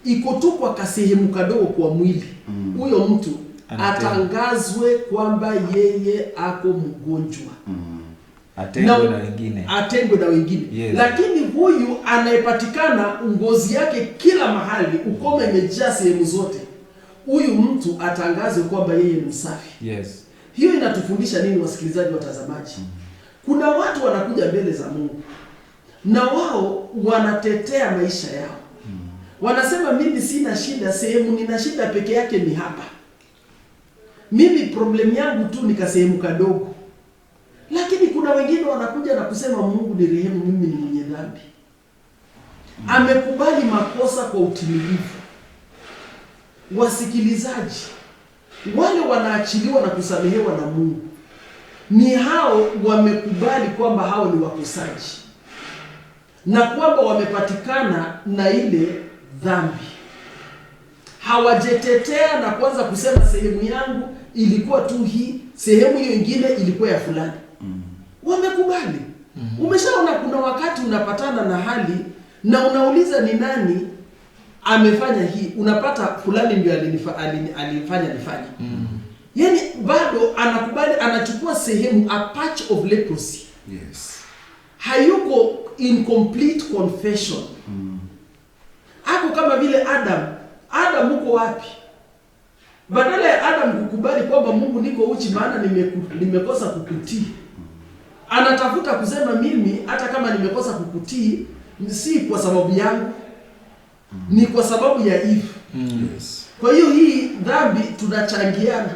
iko tu kwa kasehemu kadogo kwa mwili, huyo mtu atangazwe kwamba yeye ako mgonjwa. Atengwe na wengine. Yes. Lakini huyu anayepatikana ngozi yake kila mahali, ukoma imejaa sehemu zote, huyu mtu atangazwe kwamba yeye ni msafi. Yes. Hiyo inatufundisha nini, wasikilizaji, watazamaji? Kuna watu wanakuja mbele za Mungu na wao wanatetea maisha yao. Wanasema mimi sina shida, sehemu nina shida peke yake ni hapa. Mimi problem yangu tu ni kasehemu kadogo. Lakini kuna wengine wanakuja na kusema Mungu ni rehemu, mimi ni mwenye dhambi. Amekubali makosa kwa utimilifu. Wasikilizaji, wale wanaachiliwa na kusamehewa na Mungu ni hao wamekubali kwamba hao ni wakosaji na kwamba wamepatikana na ile dhambi. Hawajetetea na kwanza kusema sehemu yangu ilikuwa tu hii, sehemu hiyo nyingine ilikuwa ya fulani. Wamekubali. Umeshaona kuna wakati unapatana na hali na unauliza ni nani amefanya hii, unapata fulani ndio alifanya nifanye. Yaani bado anakubali, anachukua sehemu, a patch of leprosy. Yes. Hayuko in complete confession. Ako kama vile Adam uko wapi? Badala ya Adam kukubali kwamba Mungu niko uchi maana nimekosa kukutii, anatafuta kusema mimi hata kama nimekosa kukutii si kwa sababu yangu, ni kwa sababu ya Eve. Yes. Kwa hiyo hii dhambi tunachangiana.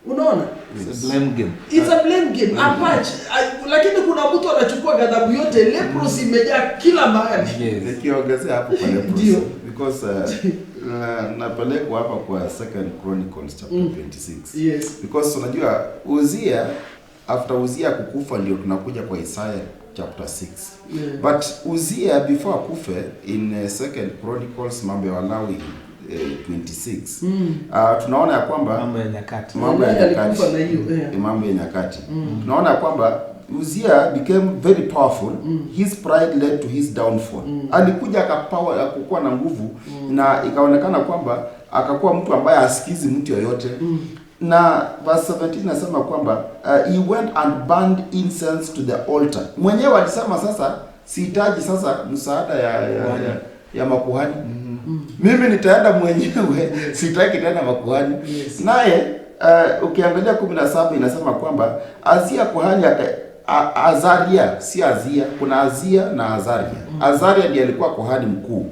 Unaona? It's a blame game. It's a blame game. Lakini kuna mtu anachukua ghadhabu yote, leprosy imejaa kila mahali. Yes. Nikiongezea hapo kwa leprosy because napelekwa hapa kwa 2 Chronicles chapter 26. Yes. Because unajua Uzia, after Uzia kukufa ndio tunakuja kwa Isaiah chapter 6. Yeah. But Uzia before akufe in 2 Chronicles mambo ya Walawi 26. Tunaona ya kwamba Mambo ya Nyakati. Mambo ya Nyakati. Tunaona ya kwamba Uzia became very powerful. His pride led to his downfall. Alikuja akakuwa na nguvu na ikaonekana kwamba akakuwa mtu ambaye asikizi mtu yoyote. Na verse 17 nasema kwamba he went and burned incense to the altar. Mwenyewe alisema sasa sihitaji sasa msaada ya makuhani. Mimi nitaenda mwenyewe, sitaki tena makuhani. Yes. Naye ukiangalia 17 inasema kwamba Azia kuhani Azaria, si Azia, kuna Azia na Azaria. Azaria ndiye alikuwa kuhani mkuu.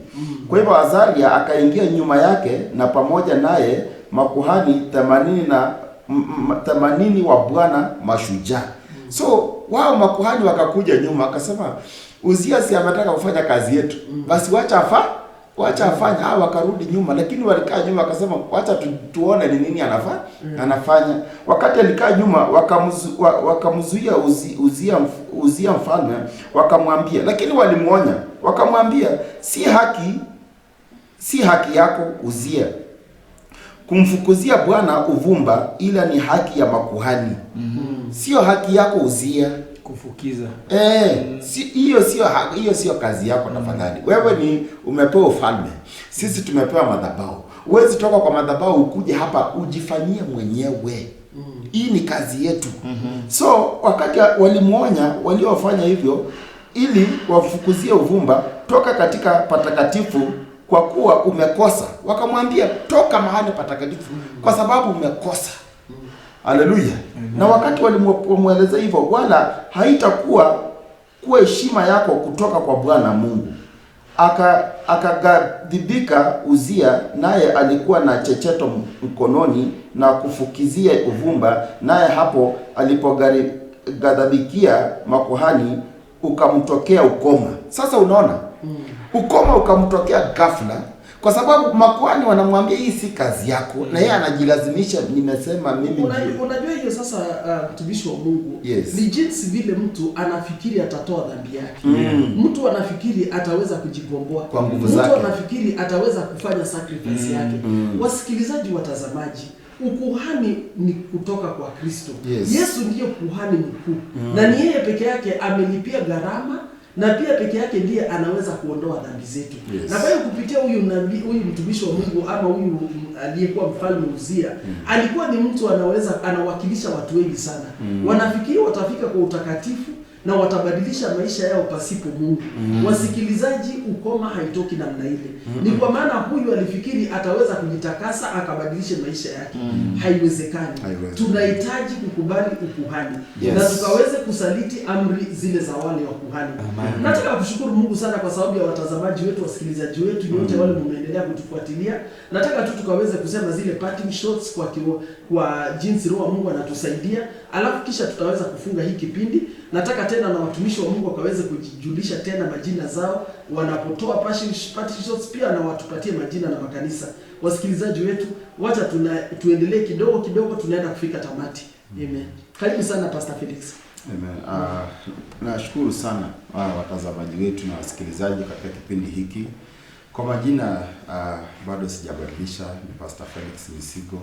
Kwa hivyo Azaria akaingia nyuma yake na pamoja naye makuhani 80 wa Bwana mashujaa. So wao makuhani wakakuja nyuma akasema Uzia si ametaka kufanya kazi yetu. Basi wacha afanye. Hao wakarudi nyuma, lakini walikaa nyuma akasema wacha tuone ni nini anafanya. Wakati alikaa nyuma wakamzuia Uzia mfalme, wakamwambia, lakini walimuonya, wakamwambia si haki yako Uzia kumfukuzia Bwana uvumba, ila ni haki ya makuhani. Sio haki yako Uzia kufukiza. Hiyo sio kazi yako tafadhali. Wewe ni umepewa ufalme. Sisi tumepewa madhabahu. Huwezi toka kwa madhabahu ukuje hapa ujifanyie mwenyewe. Hii ni kazi yetu. So wakati walimuonya waliofanya hivyo ili wafukuzie uvumba, toka katika patakatifu kwa kuwa umekosa. Wakamwambia toka mahali patakatifu kwa sababu umekosa. Haleluya. Na wakati walimweleza hivyo, wala haitakuwa heshima yako kutoka kwa Bwana Mungu. Akagadhibika Uzia, naye alikuwa na checheto mkononi na kufukizia uvumba, naye hapo alipogadhabikia makuhani ukamtokea ukoma. Sasa unaona? Ukoma ukamtokea ghafla. Kwa sababu makuhani wanamwambia hii si kazi yako, na yeye anajilazimisha, nimesema mimi. Unajua hiyo sasa, mtumishi wa Mungu, yes, ni jinsi vile mtu anafikiri atatoa dhambi yake. Mtu anafikiri ataweza kujigomboa kwa nguvu zake. Mtu anafikiri ataweza kufanya sacrifice yake. Wasikilizaji, watazamaji, ukuhani ni kutoka kwa Kristo. Yes. Yesu ndiye kuhani mkuu. Na ni yeye peke yake amelipia gharama, na pia peke yake ndiye anaweza kuondoa dhambi zetu. Yes. Na kwa hiyo kupitia huyu mtumishi wa Mungu ama huyu aliyekuwa mfalme Uzia, alikuwa ni mtu anawakilisha watu wengi sana. Wanafikiri watafika kwa utakatifu na watabadilisha maisha yao pasipo Mungu. Wasikilizaji, ukoma haitoki namna ile. Ni kwa maana huyu alifikiri ataweza kujitakasa akabadilisha maisha yake. Haiwezekani. Tunahitaji kukubali ukuhani. Yes. Na tukaweze kusaliti amri zile za wale wa kuhani. Nataka kushukuru Mungu sana kwa sababu ya watazamaji wetu, wasikilizaji wetu wote wale mmeendelea kutufuatilia. Nataka tu tukaweze kusema zile parting shots kwa jinsi Roho wa Mungu anatusaidia. Alafu kisha tutaweza kufunga hii kipindi. Nataka tena na watumishi wa Mungu wakaweze kujijulisha tena majina zao wanapotoa parting shots, pia na watupatie majina na makanisa. Wasikilizaji wetu, wacha tuendelee kidogo tunaenda kufika tamati. Amen. Karibu sana Pastor Felix. Amen. Nashukuru sana watazamaji wetu na wasikilizaji katika kipindi hiki. Kwa majina bado sijabadilisha, ni Pastor Felix Misigo,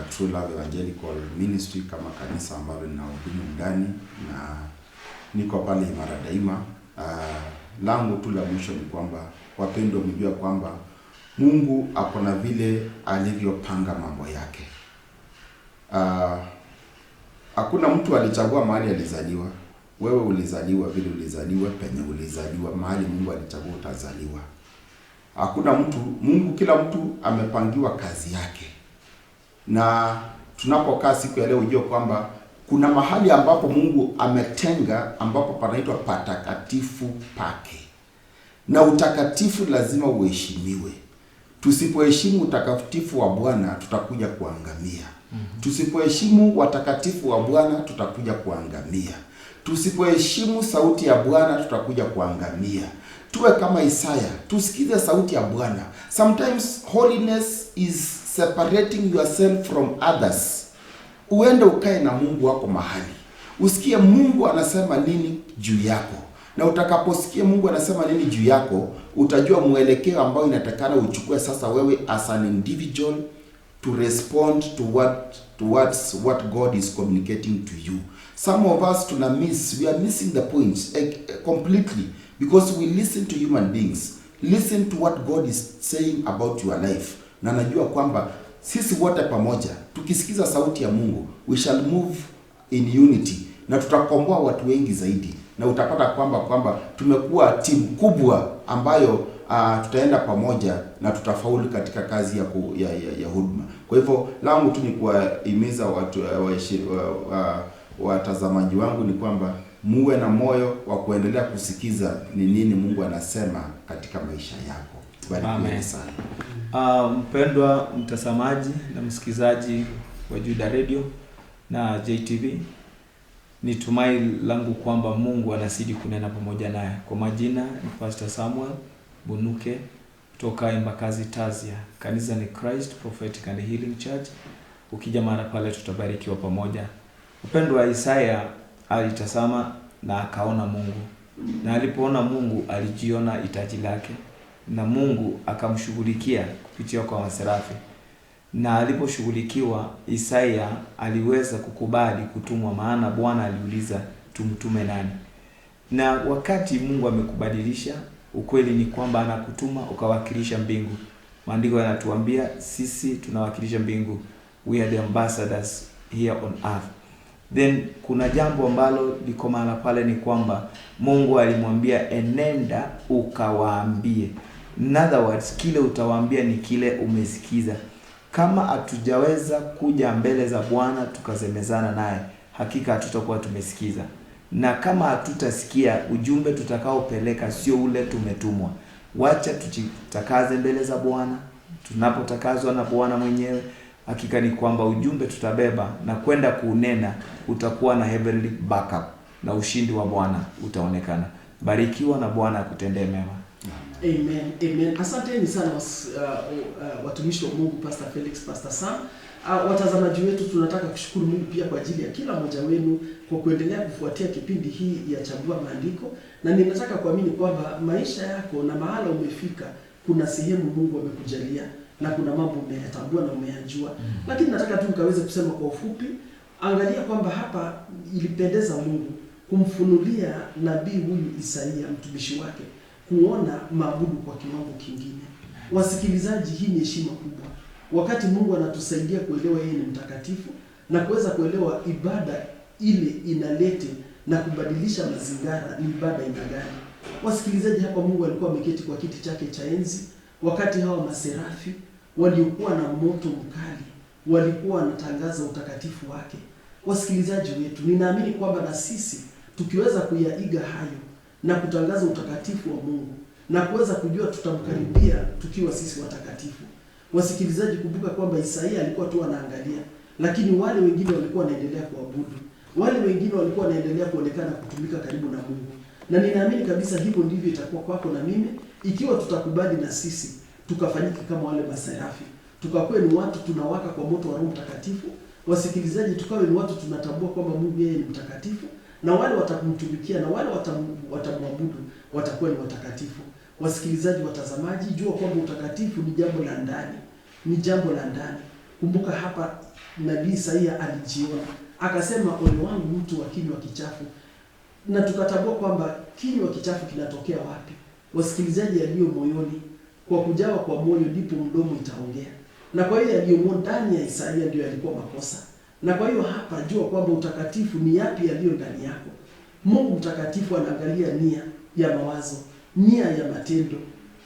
True Love Evangelical Ministry kama kanisa ambalo linahudumu ndani, na niko pale Imara Daima. Langu tu la mwisho ni kwamba wapendwa, mjua kwamba Mungu akona vile alivyopanga mambo yake. Hakuna mtu alichagua mahali alizaliwa. Wewe ulizaliwa vile ulizaliwa, penye ulizaliwa, mahali Mungu alichagua utazaliwa. Hakuna mtu, Mungu, kila mtu amepangiwa kazi yake. Na tunapokaa siku ya leo ujue kwamba kuna mahali ambapo Mungu ametenga ambapo panaitwa patakatifu pake. Na utakatifu lazima uheshimiwe. Tusipoheshimu utakatifu wa Bwana tutakuja kuangamia. Tusipoheshimu watakatifu wa Bwana tutakuja kuangamia. Tusipoheshimu sauti ya Bwana tutakuja kuangamia. Tuwe kama Isaya, tusikize sauti ya Bwana. Sometimes holiness is separating yourself from others. Uende ukae na Mungu wako mahali, usikie Mungu anasema nini juu yako. Na utakaposikia Mungu anasema nini juu yako, utajua mwelekeo ambao inatakana uchukue sasa wewe as an individual to respond towards what God is communicating to you. Some of us we are missing the point completely because we listen to human beings. Listen to what God is saying about your life. Na najua kwamba sisi wote pamoja tukisikiza sauti ya Mungu, we shall move in unity na tutakomboa watu wengi zaidi. Na utapata kwamba tumekuwa timu kubwa ambayo tutaenda pamoja na tutafaulu katika kazi ya huduma. Kwa hivyo langu tu ni kuwahimiza watu watazamaji wangu ni kwamba muwe na moyo wa kuendelea kusikiza ni nini Mungu anasema katika maisha yako. Barikiweni sana. Mpendwa mtazamaji na msikizaji wa Juda Radio na JTV, ni tumaini langu kwamba Mungu anazidi kunena pamoja naye. Kwa majina ni Pastor Samuel Bunuke kutoka Embakazi Tazia. Kanisa ni Christ Prophetic and Healing Church. Ukija mara pale tutabarikiwa pamoja. Mpendwa, Isaya alitazama na akaona Mungu. Na alipoona Mungu alijiona hitaji lake. Na Mungu akamshughulikia kupitia kwa maserafi. Na aliposhughulikiwa, Isaya aliweza kukubali kutumwa, maana Bwana aliuliza tumtume nani. Na wakati Mungu amekubadilisha, ukweli ni kwamba anakutuma ukawakilisha mbingu. Maandiko yanatuambia sisi tunawakilisha mbingu. We are the ambassadors here on earth. Then kuna jambo ambalo liko mahala pale, ni kwamba Mungu alimwambia enenda ukawaambie. In other words, kile utawaambia ni kile umesikiza. Kama hatujaweza kuja mbele za Bwana tukazemezana naye, hakika hatutakuwa tumesikiza. Na kama hatutasikia, ujumbe tutakaopeleka sio ule tumetumwa. Wacha tujitakaze mbele za Bwana. Tunapotakazwa na Bwana mwenyewe, hakika ni kwamba ujumbe tutabeba na kwenda kuunena utakuwa na heavenly backup na ushindi wa Bwana utaonekana. Barikiwa na Bwana akutendee mema. Amen. Amen. Asanteni sana watumishi wa Mungu, Pastor Felix, Pastor Sam. Watazamaji wetu, tunataka kushukuru Mungu pia kwa ajili ya kila mmoja wenu kwa kuendelea kufuatia kipindi hii ya Chambua Maandiko, na ninataka kuamini kwamba maisha yako na mahala umefika kuna sehemu Mungu amekujalia na kuna mambo umeyatambua na umeyajua. Lakini nataka tu nikaweze kusema kwa ufupi, angalia kwamba hapa ilipendeza Mungu kumfunulia nabii huyu Isaia mtumishi wake kuona maabudu kwa kiwango kingine. Wasikilizaji, hii ni heshima kubwa. Wakati Mungu anatusaidia kuelewa yeye ni mtakatifu na kuweza kuelewa ibada ile inalete na kubadilisha mazingira ni ibada ina gani. Wasikilizaji, hapa Mungu alikuwa ameketi kwa kiti chake cha enzi, wakati hawa maserafi waliokuwa na moto mkali walikuwa wanatangaza utakatifu wake. Wasikilizaji wetu, ninaamini kwamba na sisi tukiweza kuyaiga hayo na kutangaza utakatifu wa Mungu na kuweza kujua tutamkaribia tukiwa sisi watakatifu. Wasikilizaji, kumbuka kwamba Isaia alikuwa tu anaangalia, lakini wale wengine walikuwa wanaendelea kuabudu. Wale wengine walikuwa wanaendelea kuonekana kutumika karibu na Mungu. Na ninaamini kabisa hivyo ndivyo itakuwa kwako na mimi, ikiwa tutakubali na sisi tukafanyika kama wale maserafi. Tukakuwe ni watu tunawaka kwa moto wa Roho Mtakatifu. Wasikilizaji, tukawe ni watu tunatambua kwamba Mungu yeye ni mtakatifu, na wale watamtumikia na wale watamwabudu watakuwa ni watakatifu. Wasikilizaji, watazamaji, jua kwamba utakatifu ni jambo la ndani. Ni jambo la ndani. Kumbuka hapa nabii Isaia alijiona, akasema ole wangu mtu wa kinywa kichafu. Na tukatambua kwamba kinywa kichafu kinatokea wapi? Wasikilizaji, yaliyo moyoni. Kwa kujawa kwa moyo ndipo mdomo itaongea. Na kwa hiyo yaliyo ndani ya Isaia ndio yalikuwa makosa. Na kwa hiyo hapa jua kwamba utakatifu ni yapi yaliyo ndani yako. Mungu mtakatifu anaangalia nia ya mawazo, nia ya matendo.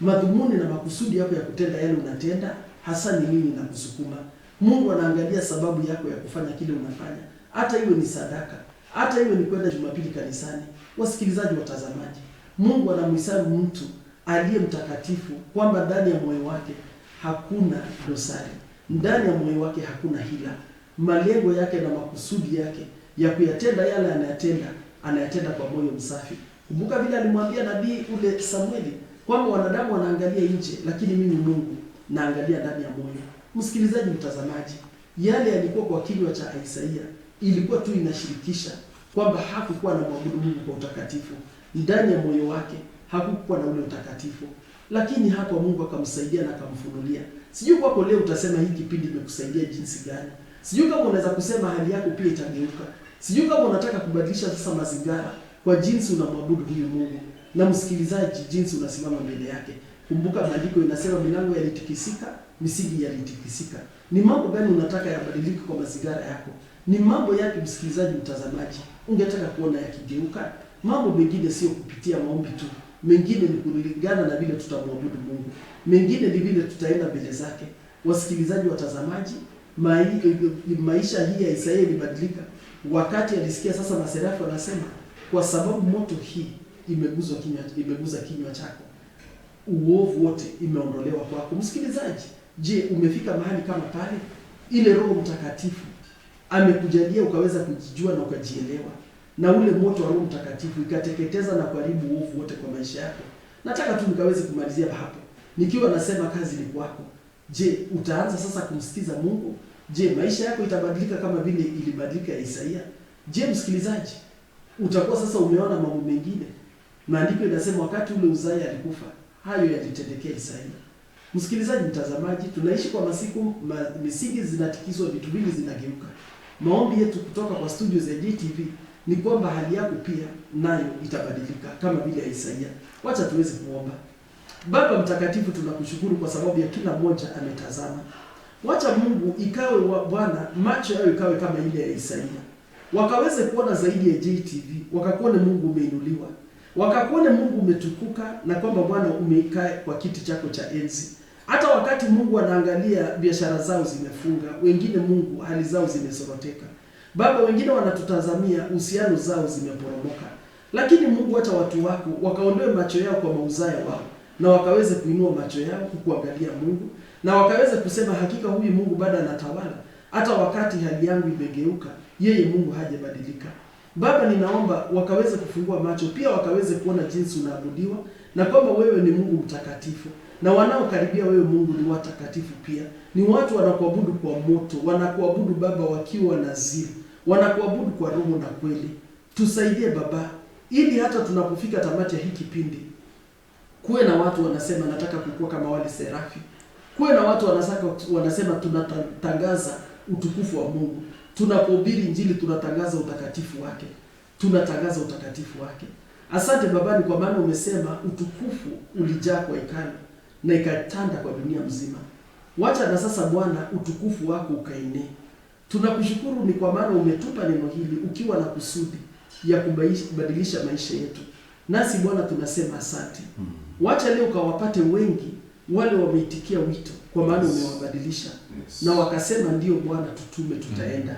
madhumuni na makusudi yako ya kutenda yale unatenda hasa ni nini na kusukuma. Mungu anaangalia sababu yako ya kufanya kile unafanya, hata iwe ni sadaka, hata iwe ni kwenda Jumapili kanisani. Wasikilizaji, watazamaji, Mungu anamhesabu mtu aliye mtakatifu kwamba ndani ya moyo wake hakuna dosari, ndani ya moyo wake hakuna hila. Malengo yake na makusudi yake ya kuyatenda yale anayatenda kwa moyo msafi. Kumbuka vile alimwambia nabii ule Samueli kwamba wanadamu wanaangalia nje, lakini mimi Mungu naangalia ndani ya moyo. Msikilizaji, mtazamaji, yale yalikuwa kwa kinywa cha Isaia ilikuwa tu inashirikisha kwamba hakukuwa na mwabudu Mungu kwa utakatifu. Ndani ya moyo wake hakukuwa na ule utakatifu, lakini hapo Mungu akamsaidia na akamfunulia. Sijui kwako leo utasema hii kipindi imekusaidia jinsi gani. Sijui kama unaweza kusema hali yako pia itageuka. Sijui kama unataka kubadilisha sasa mazingira kwa jinsi unamwabudu huyu Mungu. Na msikilizaji, jinsi unasimama mbele yake. Kumbuka maandiko inasema milango yalitikisika, misingi yalitikisika. Ni mambo gani unataka yabadilike kwa mazingira yako? Ni mambo yake, msikilizaji, mtazamaji, ungetaka kuona yakigeuka? Mambo mengine sio kupitia maombi tu. Mengine ni kulingana na vile tutamwabudu Mungu. Mengine ni vile tutaenda mbele zake. Wasikilizaji, watazamaji, maisha hii ya Isaia ilibadilika wakati alisikia sasa maserafu wanasema, kwa sababu moto hii imeguza kinywa chako, uovu wote imeondolewa kwako. Msikilizaji, je, umefika mahali kama pale? Ile Roho Mtakatifu amekujalia ukaweza kujijua na ukajielewa, na ule moto wa Roho Mtakatifu ikateketeza na kuharibu uovu wote kwa maisha yako. Nataka tu nikaweze kumalizia hapo nikiwa nasema kazi ni kwako. Je, utaanza sasa kumsikiza Mungu? Je, maisha yako itabadilika kama vile ilibadilika ya Isaia? Je, msikilizaji, utakuwa sasa umeona mambo mengine? Maandiko inasema wakati ule Uzia alikufa, hayo yalitendekea Isaia. Msikilizaji, mtazamaji, tunaishi kwa masiku misingi zinatikiswa, vitu vingi zinageuka. Maombi yetu kutoka kwa studio za JTV ni kwamba hali yako pia nayo itabadilika kama vile Isaia. Wacha tuweze kuomba. Baba mtakatifu, tunakushukuru kwa sababu ya kila mmoja ametazama. Wacha Mungu ikawe Bwana, macho yao ikawe kama ile ya Isaia. Wakaweze kuona zaidi ya JTV, wakakuone Mungu umeinuliwa. Wakakuone Mungu umetukuka, na kwamba Bwana umekaa kwa kiti chako cha enzi. Hata wakati Mungu anaangalia biashara zao zimefunga, wengine Mungu hali zao zimesoroteka. Baba, wengine wanatutazamia uhusiano zao zimeporomoka. Lakini Mungu, acha watu wako wakaondoe macho yao kwa mauzaya wao, na wakaweze kuinua macho yao kukuangalia Mungu, na wakaweze kusema hakika huyu Mungu bado anatawala. Hata wakati hali yangu imegeuka, yeye Mungu hajabadilika. Baba, ninaomba wakaweze kufungua macho pia, wakaweze kuona jinsi unaabudiwa, na kwamba wewe ni Mungu mtakatifu, na wanaokaribia wewe Mungu ni watakatifu pia. Ni watu wanakuabudu kwa moto, wanakuabudu Baba wakiwa naziri, wanakuabudu kwa roho na kweli. Tusaidie Baba, ili hata tunapofika tamati ya hii kipindi, kuwe na watu wanasema nataka kukua kama wale serafi. Kuwe na watu wanasema tunatangaza utukufu wa Mungu. Tunapohubiri Injili tunatangaza utakatifu wake. Tunatangaza utakatifu wake. Asante Baba, kwa maana umesema utukufu ulijaa kwa hekalu na ikatanda kwa dunia mzima. Wacha na sasa Bwana utukufu wako ukaenee. Tunakushukuru ni kwa maana umetupa neno hili ukiwa na kusudi ya kubadilisha maisha yetu. Nasi Bwana tunasema asante. Wacha leo ukawapate wengi wale wameitikia wito, kwa maana umewabadilisha. Na wakasema ndio Bwana, tutume, tutaenda.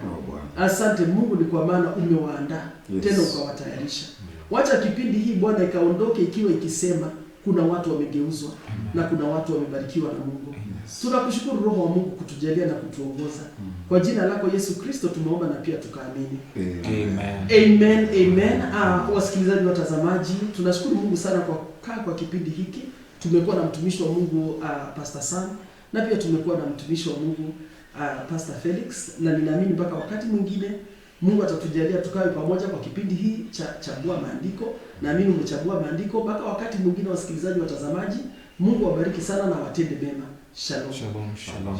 Asante Mungu ni kwa maana umewaandaa tena ukawatayarisha. Wacha kipindi hii Bwana ikaondoke ikiwa ikisema kuna watu wamegeuzwa na kuna watu wamebarikiwa na Mungu. Tunakushukuru Roho wa Mungu kutujalia na kutuongoza. Kwa jina lako Yesu Kristo tumeomba na pia tukaamini. Amen. Amen. Wasikilizaji, watazamaji, tunashukuru Mungu sana kwa kukaa kwa kipindi hiki. Tumekuwa na mtumishi wa Mungu Pastor Sam, na pia tumekuwa na mtumishi wa Mungu Pastor Felix, na ninaamini mpaka wakati mwingine Mungu atatujalia tukawe pamoja kwa kipindi hii cha Chagua Maandiko. Naamini umechagua maandiko. Mpaka wakati mwingine, wasikilizaji, watazamaji, Mungu awabariki sana na watende mema. Shalom. Shalom.